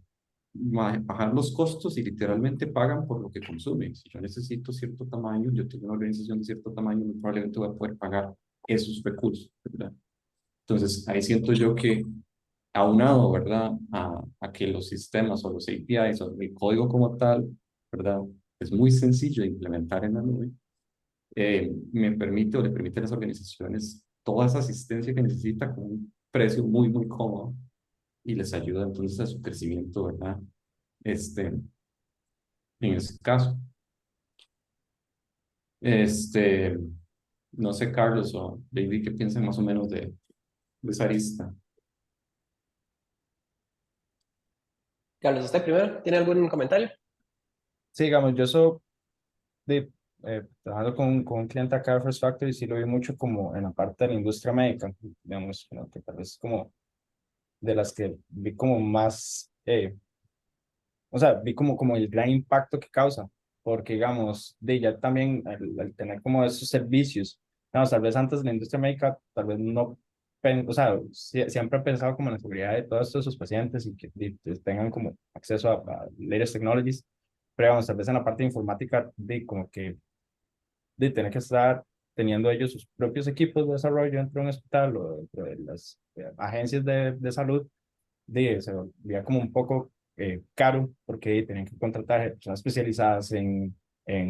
bajar los costos y literalmente pagan por lo que consumen. Si yo necesito cierto tamaño, yo tengo una organización de cierto tamaño, muy probablemente voy a poder pagar esos recursos, ¿verdad? Entonces, ahí siento yo que aunado, ¿verdad? A que los sistemas o los APIs o el código como tal, ¿verdad? Es muy sencillo de implementar en la nube. Me permite o le permite a las organizaciones toda esa asistencia que necesita con un precio muy, muy cómodo y les ayuda entonces a su crecimiento, ¿verdad? En ese caso. Este, no sé, Carlos o David, ¿qué piensan más o menos de esa arista? Carlos, ¿usted primero? ¿Tiene algún comentario? Sí, digamos, yo soy de, trabajando con un cliente acá de First Factory, sí lo vi mucho como en la parte de la industria médica, digamos, ¿no? Que tal vez como de las que vi como más, o sea, vi como el gran impacto que causa, porque digamos, de ya también al tener como esos servicios, digamos, tal vez antes de la industria médica, tal vez no, o sea, siempre he pensado como en la seguridad de todos estos pacientes y que tengan como acceso a latest technologies, pero digamos, tal vez en la parte de informática, de como que de tener que estar teniendo ellos sus propios equipos de desarrollo dentro de un hospital o dentro de las agencias de salud, se volvía como un poco caro porque tenían que contratar personas especializadas en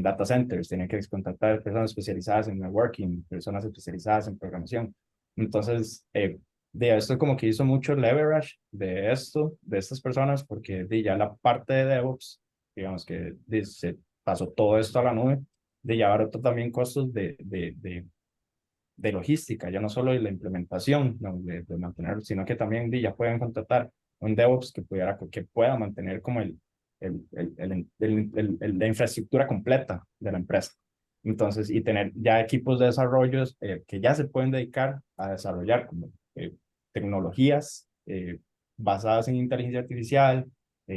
data centers, tenían que contratar personas especializadas en networking, personas especializadas en programación. Entonces, de esto como que hizo mucho leverage de esto, de estas personas, porque ya la parte de DevOps, digamos que se pasó todo esto a la nube, de ya ahora también costos de logística, ya no solo de la implementación, ¿no? De mantener, sino que también ya pueden contratar un DevOps que pueda mantener como la infraestructura completa de la empresa. Entonces, y tener ya equipos de desarrollos que ya se pueden dedicar a desarrollar como tecnologías basadas en inteligencia artificial,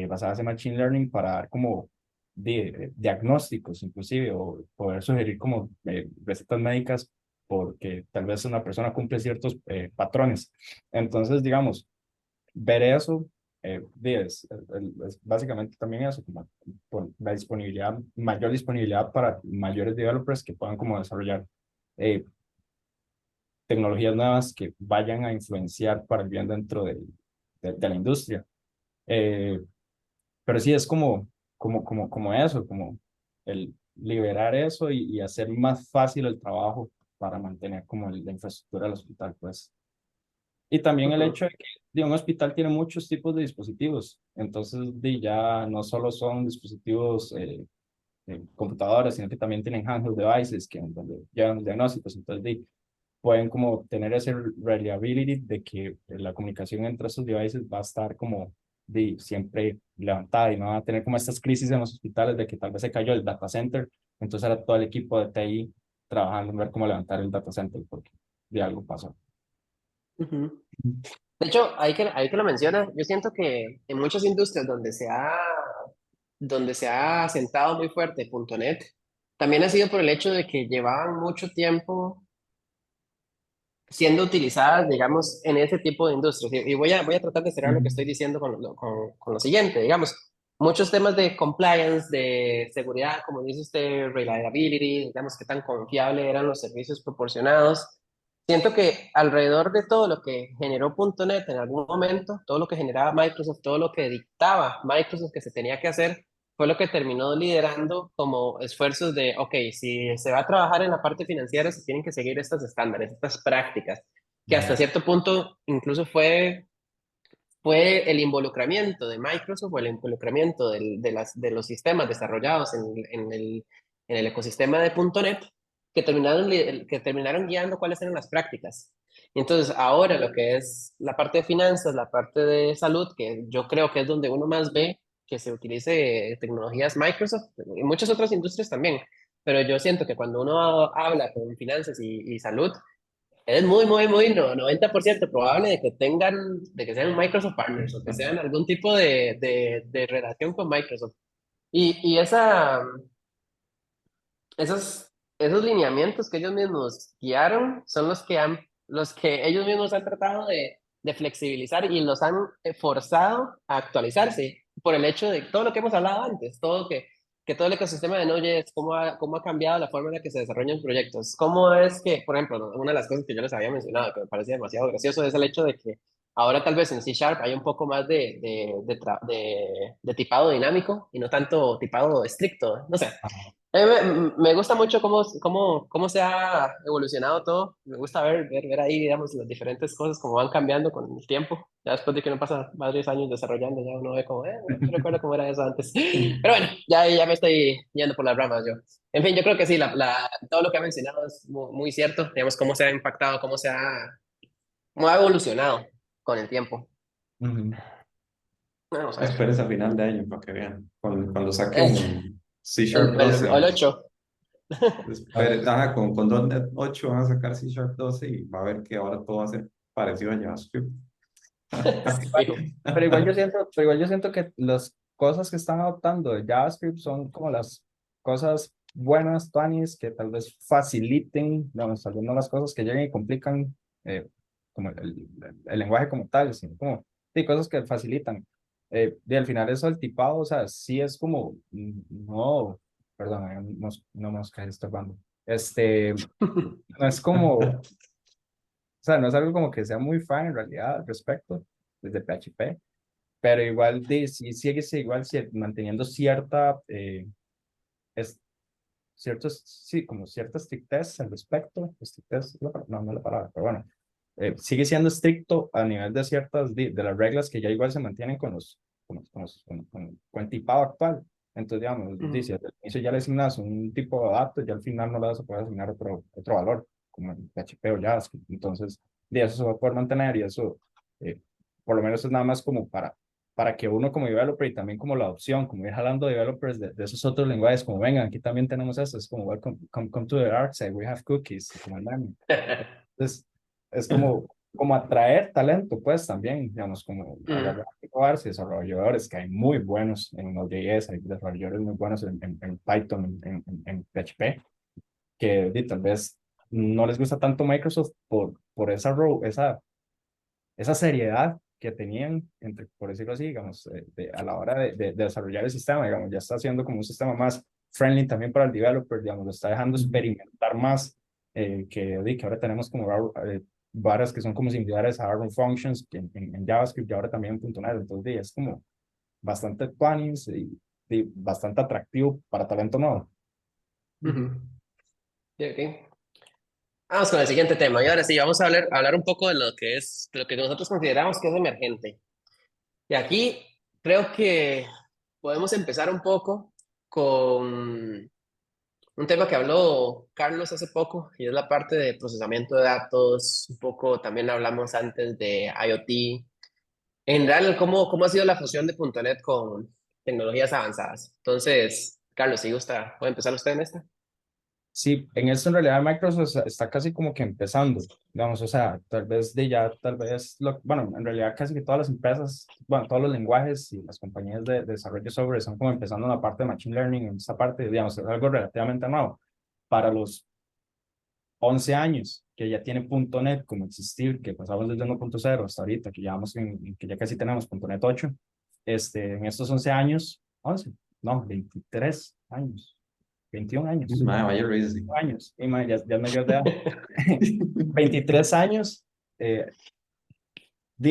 basadas en machine learning para dar como diagnósticos inclusive o poder sugerir como recetas médicas porque tal vez una persona cumple ciertos patrones. Entonces, digamos, ver eso es básicamente también eso, como por la disponibilidad, mayor disponibilidad para mayores developers que puedan como desarrollar eh, tecnologías nuevas que vayan a influenciar para el bien dentro de la industria. Eh, pero sí es como eso, como el liberar eso y hacer más fácil el trabajo para mantener como la infraestructura del hospital, pues. Y también el Ujú. hecho de que un hospital tiene muchos tipos de dispositivos, entonces ya no solo son dispositivos computadoras, sino que también tienen handheld devices que donde llevan los diagnósticos, entonces pueden como tener ese reliability de que la comunicación entre esos devices va a estar como siempre levantada y no va a tener como estas crisis en los hospitales de que tal vez se cayó el data center, entonces era todo el equipo de TI trabajando en ver cómo levantar el data center porque de algo pasó. Ujú. De hecho, ahí que lo menciona, yo siento que en muchas industrias donde se ha asentado muy fuerte .NET, también ha sido por el hecho de que llevaban mucho tiempo siendo utilizadas, digamos, en ese tipo de industrias. Y voy a tratar de cerrar lo que estoy diciendo con lo siguiente, digamos, muchos temas de compliance, de seguridad, como dice usted, reliability, digamos, qué tan confiable eran los servicios proporcionados. Siento que alrededor de todo lo que generó .NET en algún momento, todo lo que generaba Microsoft, todo lo que dictaba Microsoft que se tenía que hacer, fue lo que terminó liderando como esfuerzos de, ok, si se va a trabajar en la parte financiera, se tienen que seguir estos estándares, estas prácticas, que hasta Ujú. cierto punto incluso fue el involucramiento de Microsoft o el involucramiento de los sistemas desarrollados en el ecosistema de .NET que terminaron guiando cuáles eran las prácticas. Y entonces ahora lo que es la parte de finanzas, la parte de salud, que yo creo que es donde uno más ve que se utilice tecnologías Microsoft y muchas otras industrias también, pero yo siento que cuando uno habla con finanzas y salud, es muy, muy, muy, no, 90% probable de que tengan, de que sean Microsoft Partners o que sean algún tipo de relación con Microsoft. Y esos lineamientos que ellos mismos guiaron son los que ellos mismos han tratado de flexibilizar y los han forzado a actualizarse por el hecho de todo lo que hemos hablado antes, que todo el ecosistema de Node.js, cómo ha cambiado la forma en la que se desarrollan proyectos, cómo es que, por ejemplo, una de las cosas que yo les había mencionado, que me parece demasiado gracioso, es el hecho de que ahora tal vez en C Sharp hay un poco más de tipado dinámico y no tanto tipado estricto, no sé. Me gusta mucho cómo se ha evolucionado todo. Me gusta ver ahí, digamos, las diferentes cosas, cómo van cambiando con el tiempo. Ya después de que uno pasa varios años desarrollando, ya uno ve como, no recuerdo cómo era eso antes. Pero bueno, ya me estoy yendo por las ramas yo. En fin, yo creo que sí, todo lo que ha mencionado es muy cierto. Digamos, cómo se ha impactado, cómo ha evolucionado con el tiempo. Ujú. Vamos a ver. Esperes a final de año para que vean. Cuando Eh, saquen C el, Sharp el, 12. el 8. Ajá, con .NET 8 van a sacar C Sharp 12 y va a ver que ahora todo va a ser parecido a JavaScript. Fijo. Pero igual yo siento que las cosas que están adoptando de JavaScript son como las cosas buenas, tuanis, que tal vez faciliten, digamos, tal vez no las cosas que lleguen y complican como el lenguaje como tal, sino como sí, cosas que facilitan. Y al final eso del tipado, o sea, sí es como, no, perdón, no nos cae estorbando. No es como, o sea, no es algo como que sea muy fan en realidad al respecto, desde PHP, pero igual sí sigue igual manteniendo cierta, ciertos, sí, como cierta estrictez al respecto, estrictez, no es la palabra, pero bueno, sigue siendo estricto a nivel de ciertas, de las reglas que ya igual se mantienen con el tipado actual. Entonces, digamos, dice, al inicio ya le asignas un tipo de datos, ya al final no le vas a poder asignar otro valor, como en PHP o JavaScript. Entonces, de eso se va a poder mantener y eso, por lo menos es nada más como para que uno como developer y también como la adopción, como ir jalando developers de esos otros lenguajes, como vengan, aquí también tenemos eso, es como welcome come to the dark side, we have cookies, como el meme. Entonces, es como atraer talento, pues también, digamos, como agarrar y desarrolladores que hay muy buenos en Node.js, hay desarrolladores muy buenos en Python, en PHP, que tal vez no les gusta tanto Microsoft por esa seriedad que tenían, por decirlo así, digamos, a la hora de desarrollar el sistema, digamos, ya está haciendo como un sistema más friendly también para el developer, digamos, lo está dejando experimentar más, que ahora tenemos como varas que son como similares a Arrow Functions en JavaScript y ahora también en .NET, entonces es como bastante tuanis y bastante atractivo para talento nuevo. Sí, ok. Vamos con el siguiente tema. Y ahora sí, vamos a hablar un poco de de lo que nosotros consideramos que es emergente. Y aquí creo que podemos empezar un poco con un tema que habló Carlos hace poco, y es la parte de procesamiento de datos. Un poco también hablamos antes de IoT. En general, ¿cómo ha sido la fusión de .NET con tecnologías avanzadas? Entonces, Carlos, si gusta, ¿puede empezar usted en esta? Sí, en esto en realidad Microsoft está casi como que empezando, digamos, o sea, tal vez, bueno, en realidad casi que todas las empresas, bueno, todos los lenguajes y las compañías de desarrollo de software están como empezando en la parte de Machine Learning, en esta parte, digamos, es algo relativamente nuevo. Para los 11 años que ya tiene .NET como existir, que pasamos desde 1.0 hasta ahorita, que que ya casi tenemos .NET 8, en estos 11 años, 11, no, 23 años, 21 años Vaya racing. años, y ya es mayor de edad. 23 años,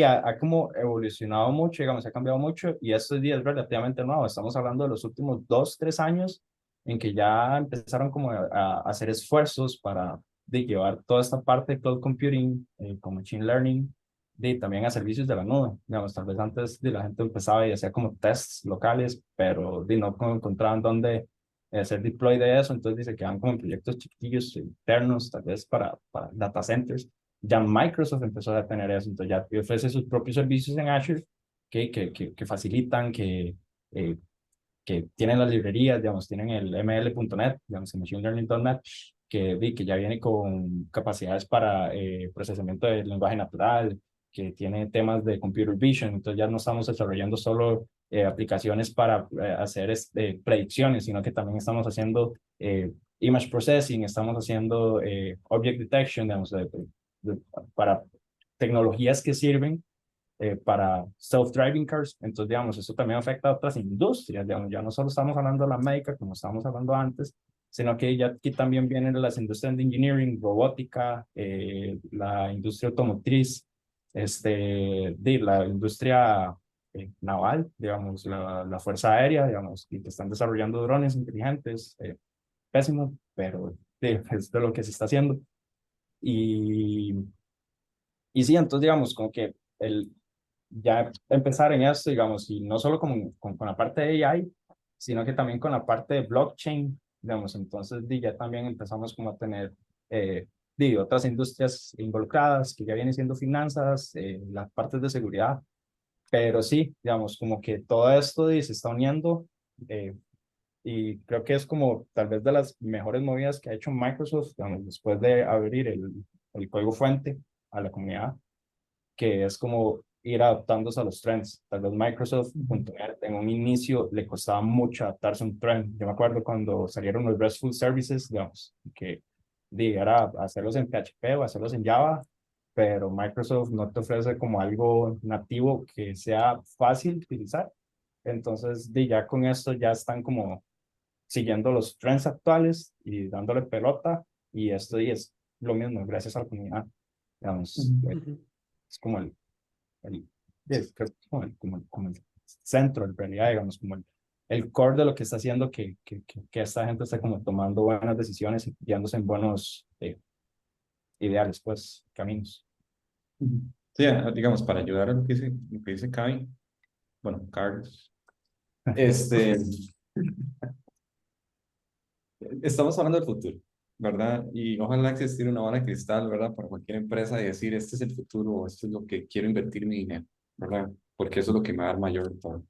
ha como evolucionado mucho, digamos, ha cambiado mucho y estos días es relativamente nuevo. Estamos hablando de los últimos 2, 3 años en que ya empezaron como a hacer esfuerzos para llevar toda esta parte de cloud computing, con machine learning, también a servicios de la nube. Digamos, tal vez antes la gente empezaba y hacía como tests locales, pero no como encontraban dónde hacer deploy de eso, entonces se quedaban como en proyectos chiquitillos, internos, tal vez para data centers. Ya Microsoft empezó a tener eso, entonces ya ofrece sus propios servicios en Azure que facilitan, que tienen las librerías, digamos, tienen el ML.NET, digamos, el Machine Learning.NET, que ya viene con capacidades para procesamiento del lenguaje natural, que tiene temas de computer vision, entonces ya no estamos desarrollando solo aplicaciones para hacer predicciones, sino que también estamos haciendo image processing, estamos haciendo object detection, digamos, de- para tecnologías que sirven para self-driving cars. Entonces, digamos, eso también afecta a otras industrias, digamos, ya no solo estamos hablando de la médica, como estábamos hablando antes, sino que ya aquí también vienen las industrias de engineering, robótica, la industria automotriz, de la industria naval, digamos, la fuerza aérea, digamos, y que están desarrollando drones inteligentes, pésimo, pero es de lo que se está haciendo. Y, y sí, entonces, digamos, como que ya empezar en esto, digamos, y no solo con la parte de AI, sino que también con la parte de blockchain, digamos, entonces ya también empezamos como a tener otras industrias involucradas, que ya vienen siendo finanzas, las partes de seguridad, pero sí, digamos, como que todo esto se está uniendo eh, y creo que es como tal vez de las mejores movidas que ha hecho Microsoft, digamos, después de abrir el código fuente a la comunidad, que es como ir adaptándose a los trends. Tal vez Microsoft.net en un inicio le costaba mucho adaptarse a un trend. Yo me acuerdo cuando salieron los RESTful Services, digamos, que era hacerlos en PHP o hacerlos en Java, pero Microsoft no te ofrece como algo nativo que sea fácil de utilizar. Entonces, ya con esto ya están como siguiendo los trends actuales y dándole pelota, y esto es lo mismo, gracias a la comunidad. Digamos, Ujú. es como creo que es como el centro, en realidad, digamos, como el core de lo que está haciendo que esta gente está como tomando buenas decisiones y guiándose en buenos ideales, pues, caminos. Ujú. Sí, digamos, para ayudar a lo que dice Kai, bueno, Carlos, este, estamos hablando del futuro, ¿verdad? Y ojalá existiera una bola de cristal, ¿verdad? Para cualquier empresa y decir, este es el futuro o esto es lo que quiero invertir mi dinero, ¿verdad? Porque eso es lo que me va a dar mayor retorno.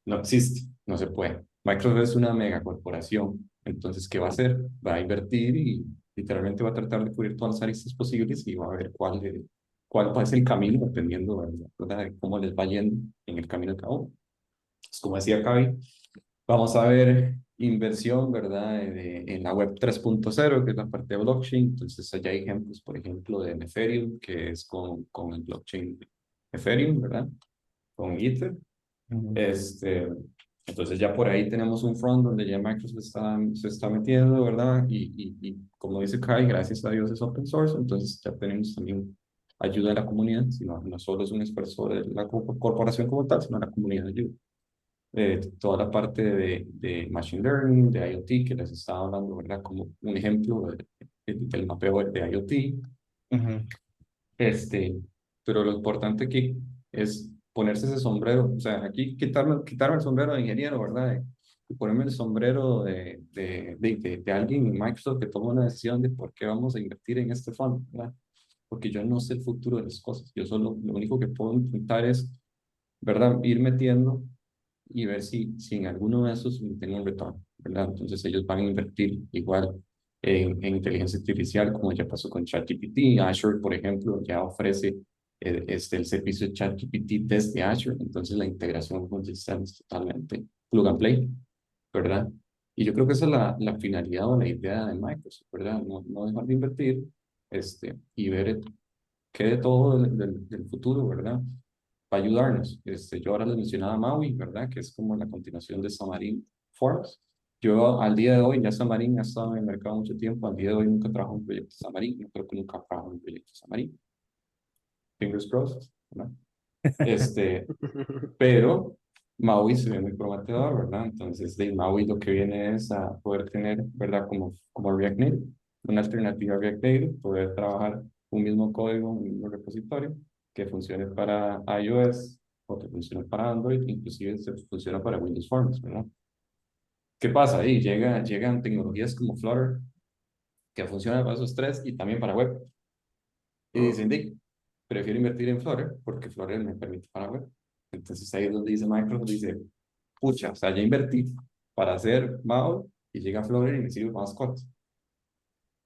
No existe, no se puede. Microsoft es una megacorporación, entonces, ¿qué va a hacer? Va a invertir y literalmente va a tratar de cubrir todas las aristas posibles y va a ver cuál va a ser el camino, dependiendo, ¿verdad? De cómo les va yendo en el camino de cada uno. Pues, como decía Cavi, vamos a ver inversión, ¿verdad? En la web 3.0, que es la parte de blockchain. Entonces, allá hay ejemplos, por ejemplo, de Ethereum, que es con el blockchain Ethereum, ¿verdad? Con Ether. Ujú. Este, entonces ya por ahí tenemos un front donde ya Microsoft se está metiendo, ¿verdad? Y como dice Kai, gracias a Dios es open source, entonces ya tenemos también ayuda de la comunidad, sino no solo es un esfuerzo de la corporación como tal, sino la comunidad ayuda. Toda la parte de Machine Learning, de IoT, que les estaba hablando, ¿verdad? Como un ejemplo del mapeo de IoT. Ujú. Este, pero lo importante aquí es ponerse ese sombrero, o sea, aquí quitarme el sombrero de ingeniero, ¿verdad? Y ponerme el sombrero de alguien en Microsoft que toma una decisión de por qué vamos a invertir en este fondo, ¿verdad? Porque yo no sé el futuro de las cosas, yo solo lo único que puedo intentar es, ¿verdad? Ir metiendo y ver si en alguno de esos tengo un retorno, ¿verdad? Entonces ellos van a invertir igual en inteligencia artificial, como ya pasó con ChatGPT. Azure, por ejemplo, ya ofrece el servicio de ChatGPT desde Azure, entonces la integración con sistemas es totalmente plug and play, ¿verdad? Y yo creo que esa es la finalidad o la idea de Microsoft, ¿verdad? No dejar de invertir y ver qué de todo del futuro, ¿verdad? Para ayudarnos. Yo ahora les mencionaba Maui, ¿verdad? Que es como la continuación de Xamarin Forms. Yo al día de hoy, ya Xamarin ha estado en el mercado mucho tiempo, al día de hoy nunca trabajo en un proyecto Xamarin, no creo que nunca trabajo en un proyecto Xamarin. Fingers crossed, ¿verdad? Pero Maui se ve muy prometedor, ¿verdad? Entonces, de Maui lo que viene es a poder tener, ¿verdad? Como React Native, una alternativa a React Native, poder trabajar un mismo código, un mismo repositorio que funcione para iOS o que funcione para Android, inclusive se funciona para Windows Forms, ¿verdad? ¿Qué pasa ahí? Llegan tecnologías como Flutter que funcionan para esos tres y también para web. Y dicen, Dick, prefiero invertir en Flutter porque Flutter me permite para web. Entonces ahí es donde dice Microsoft, dice, pucha, o sea, ya invertí para hacer MAO y llega Flutter y me sirve más cosas.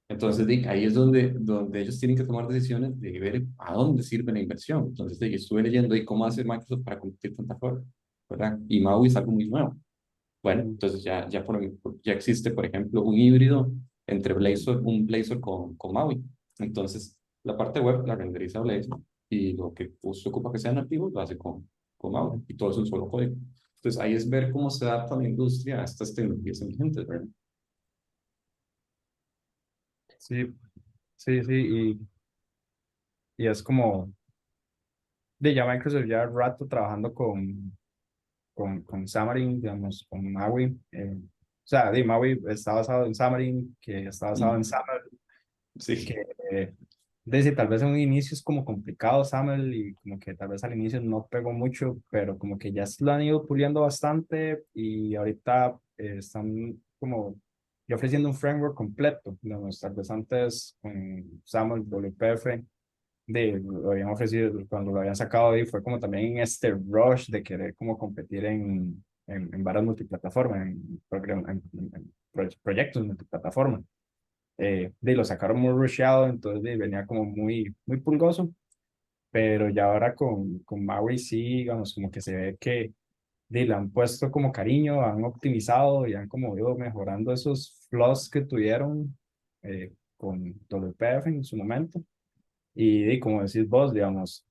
Entonces, ahí es donde ellos tienen que tomar decisiones de ver a dónde sirve la inversión. Entonces, yo estuve leyendo ahí cómo hace Microsoft para competir con Tafort, ¿verdad? Y Maui es algo muy nuevo. Bueno, entonces ya existe, por ejemplo, un híbrido entre Blazor, un Blazor con Maui. Entonces, la parte web la renderiza Blazor y lo que se ocupa que sea nativo lo hace con Maui y todo es un solo código. Entonces, ahí es ver cómo se adapta la industria a estas tecnologías emergentes, ¿verdad? Sí, sí, sí, y es como, de ya Microsoft ya rato trabajando con Xamarin, digamos, con Maui. O sea, de Maui está basado en Xamarin, que está basado en Mm, SAML, que sí, desde tal vez en un inicio es como complicado SAML y como que tal vez al inicio no pegó mucho, pero como que ya lo han ido puliendo bastante y ahorita están como ya ofreciendo un framework completo. Digamos, tal vez antes con SAML, WPF, lo habían ofrecido cuando lo habían sacado y fue como también este rush de querer como competir en varias multiplataformas, en proyectos multiplataforma. Lo sacaron muy rusheado, entonces venía como muy pulgoso, pero ya ahora con Maui sí, digamos, como que se ve que le han puesto como cariño, han optimizado y han como ido mejorando esos flaws que tuvieron con WPF en su momento. Y como decís vos, digamos,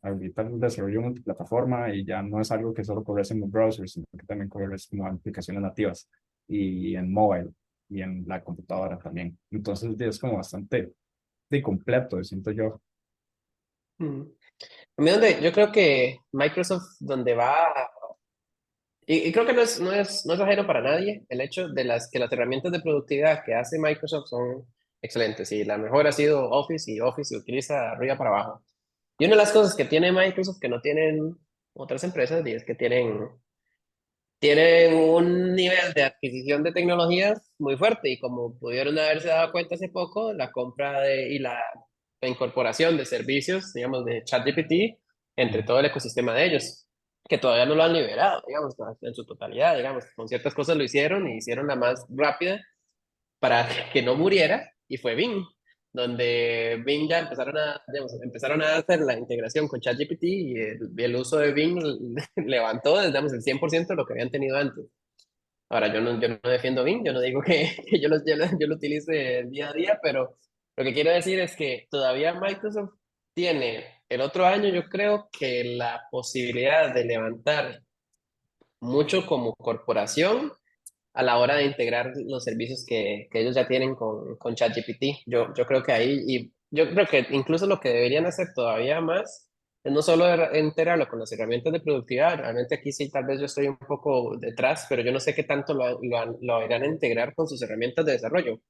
ahorita el desarrollo multiplataforma y ya no es algo que solo corre en un browser, sino que también corre como en aplicaciones nativas y en mobile y en la computadora también. Entonces es como bastante completo, siento yo. Mm. A mí donde, yo creo que Microsoft donde va, y creo que no es ajeno para nadie, el hecho de que las herramientas de productividad que hace Microsoft son excelentes y la mejor ha sido Office y Office se utiliza arriba para abajo. Y una de las cosas que tiene Microsoft que no tienen otras empresas y es que tienen un nivel de adquisición de tecnologías muy fuerte y como pudieron haberse dado cuenta hace poco, la compra y la incorporación de servicios, digamos, de ChatGPT entre todo el ecosistema de ellos, que todavía no lo han liberado, digamos, en su totalidad, digamos, con ciertas cosas lo hicieron y hicieron la más rápida para que no muriera y fue Bing, donde Bing ya empezaron a hacer la integración con ChatGPT y el uso de Bing levantó, digamos, el 100% de lo que habían tenido antes. Ahora, yo no defiendo Bing, yo no digo que yo lo utilice día a día, pero lo que quiero decir es que todavía Microsoft tiene el otro año, yo creo que la posibilidad de levantar mucho como corporación a la hora de integrar los servicios que ellos ya tienen con ChatGPT. Yo creo que ahí, y yo creo que incluso lo que deberían hacer todavía más es no solo integrarlo con las herramientas de productividad, realmente aquí sí tal vez yo estoy un poco detrás, pero yo no sé qué tanto lo irán a integrar con sus herramientas de desarrollo.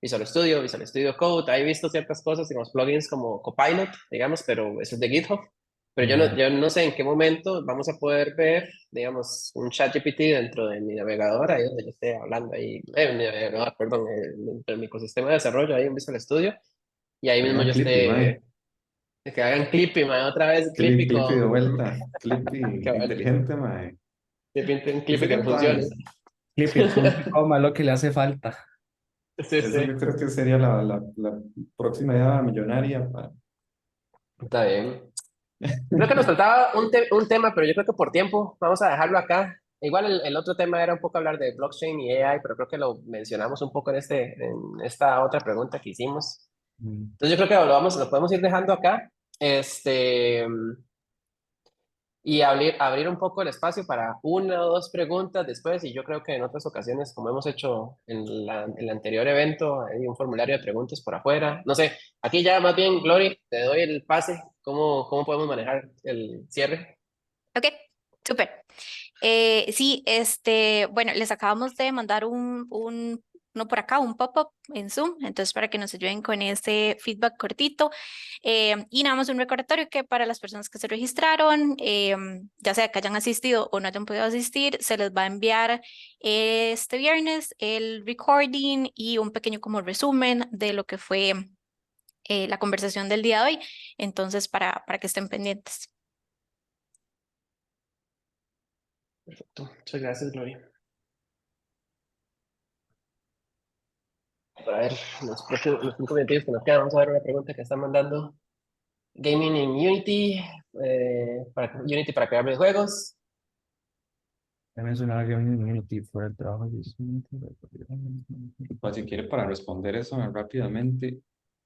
Visual Studio Code, he visto ciertas cosas, digamos, plugins como Copilot, digamos, pero eso es de GitHub. Pero Ujú. yo no sé en qué momento vamos a poder ver, digamos, un chat GPT dentro de mi navegador, ahí donde yo esté hablando, ahí, mi navegador, perdón, dentro de mi ecosistema de desarrollo, ahí en Visual Studio, y ahí mismo hagan yo Clippy, mae. esté, que hagan Clippy, mae, otra vez Clippy Clippy de con, vuelta. Clippy que, inteligente, mae. que pinten un ¿Qué Clippy que sería me funcione. Tuanis? Clip y punto y coma es lo que le hace falta. Sí, Eso sí, yo creo que sería la próxima idea millonaria para... está bien. Creo que nos faltaba un tema, pero yo creo que por tiempo vamos a dejarlo acá. Igual el otro tema era un poco hablar de blockchain y AI, pero creo que lo mencionamos un poco en esta otra pregunta que hicimos. Mm. Entonces yo creo que lo podemos ir dejando acá. Este, y abrir un poco el espacio para una o dos preguntas después. Y yo creo que en otras ocasiones, como hemos hecho en el anterior evento, hay un formulario de preguntas por afuera. No sé, aquí ya más bien, Glory, te doy el pase. ¿Cómo podemos manejar el cierre? Ok, súper. Sí, bueno, les acabamos de mandar uno por acá, un pop-up en Zoom, entonces para que nos ayuden con ese feedback cortito. Y nada más un recordatorio que para las personas que se registraron, ya sea que hayan asistido o no hayan podido asistir, se les va a enviar este viernes el recording y un pequeño como resumen de lo que fue la conversación del día de hoy, entonces para que estén pendientes. Perfecto. Muchas gracias, Gloria. Para ver, los 5 minutos que nos quedan, vamos a ver una pregunta que están mandando. Gaming in Unity, Unity para crear videojuegos. Ya mencionaba que Unity fuera el trabajo de Pues si quiere, para responder eso rápidamente,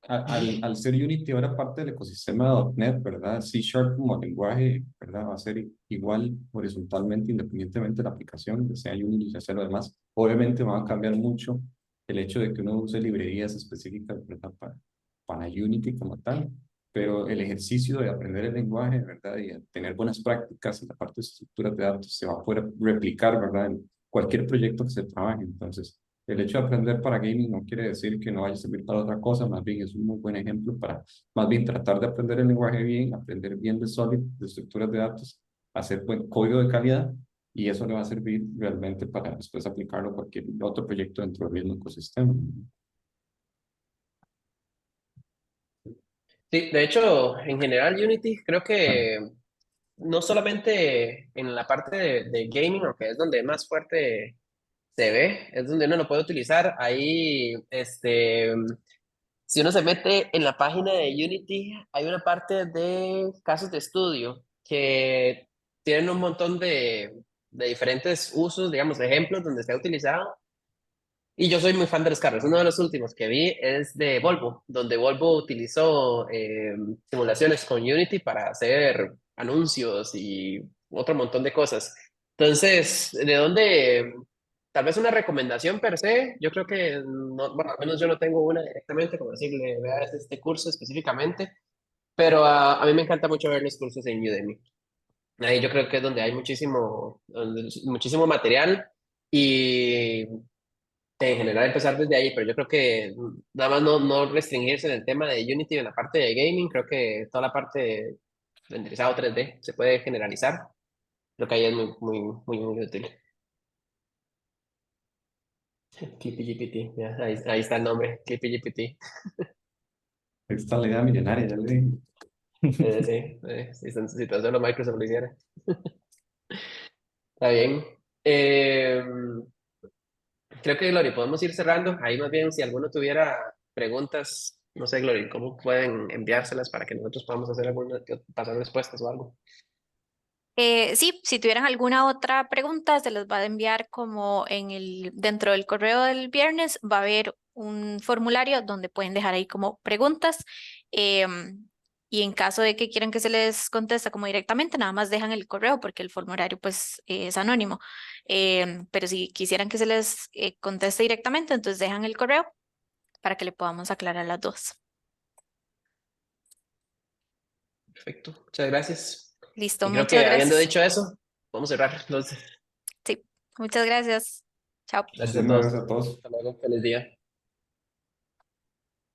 al ser Unity ahora parte del ecosistema de .NET, ¿verdad? C Sharp como lenguaje, ¿verdad? Va a ser igual horizontalmente, independientemente de la aplicación, ya sea Unity, ya sea lo demás. Obviamente va a cambiar mucho el hecho de que uno use librerías específicas, ¿verdad? Para Unity como tal, pero el ejercicio de aprender el lenguaje, ¿verdad? Y de tener buenas prácticas en la parte de estructuras de datos se va a poder replicar, ¿verdad? En cualquier proyecto que se trabaje. Entonces, el hecho de aprender para gaming no quiere decir que no vaya a servir para otra cosa, más bien es un muy buen ejemplo para, más bien tratar de aprender el lenguaje bien, aprender bien de Solid, de estructuras de datos, hacer buen código de calidad, y eso le va a servir realmente para después aplicarlo a cualquier otro proyecto dentro del mismo ecosistema. Sí, de hecho, en general Unity creo que no solamente en la parte de gaming, aunque es donde más fuerte se ve, es donde uno lo puede utilizar. Ahí, si uno se mete en la página de Unity, hay una parte de casos de estudio que tienen un montón de diferentes usos, digamos, ejemplos donde se ha utilizado. Y yo soy muy fan de los carros. Uno de los últimos que vi es de Volvo, donde Volvo utilizó simulaciones con Unity para hacer anuncios y otro montón de cosas. Entonces, ¿de dónde? Tal vez una recomendación per se, yo creo que, no, bueno, al menos yo no tengo una directamente, como decirle, vea este curso específicamente, pero a mí me encanta mucho ver los cursos en Udemy. Ahí yo creo que es donde hay muchísimo material y en general empezar desde ahí, pero yo creo que nada más no restringirse en el tema de Unity en la parte de gaming, creo que toda la parte de renderizado 3D se puede generalizar, creo que ahí es muy útil. ClipGPT, ya, ahí está el nombre, ClipGPT. Esta es la idea millonaria, ya le dije. Si tan solo Microsoft lo hiciera. Está bien. Eh, Creo que, Glory, podemos ir cerrando. Ahí más bien, si alguno tuviera preguntas, no sé, Glory, ¿cómo pueden enviárselas para que nosotros podamos hacer alguna, pasar respuestas o algo? Sí, si tuvieran alguna otra pregunta, se les va a enviar como dentro del correo del viernes, va a haber un formulario donde pueden dejar ahí como preguntas. Y en caso de que quieran que se les conteste como directamente, nada más dejan el correo porque el formulario pues es anónimo. Pero si quisieran que se les conteste directamente, entonces dejan el correo para que le podamos aclarar las dos. Perfecto, muchas gracias. Listo, Y creo muchas que habiendo gracias. dicho eso, vamos a cerrar. Entonces, Sí, muchas gracias. Chao. gracias a Muchísimas todos. gracias a todos. Hasta luego, feliz día.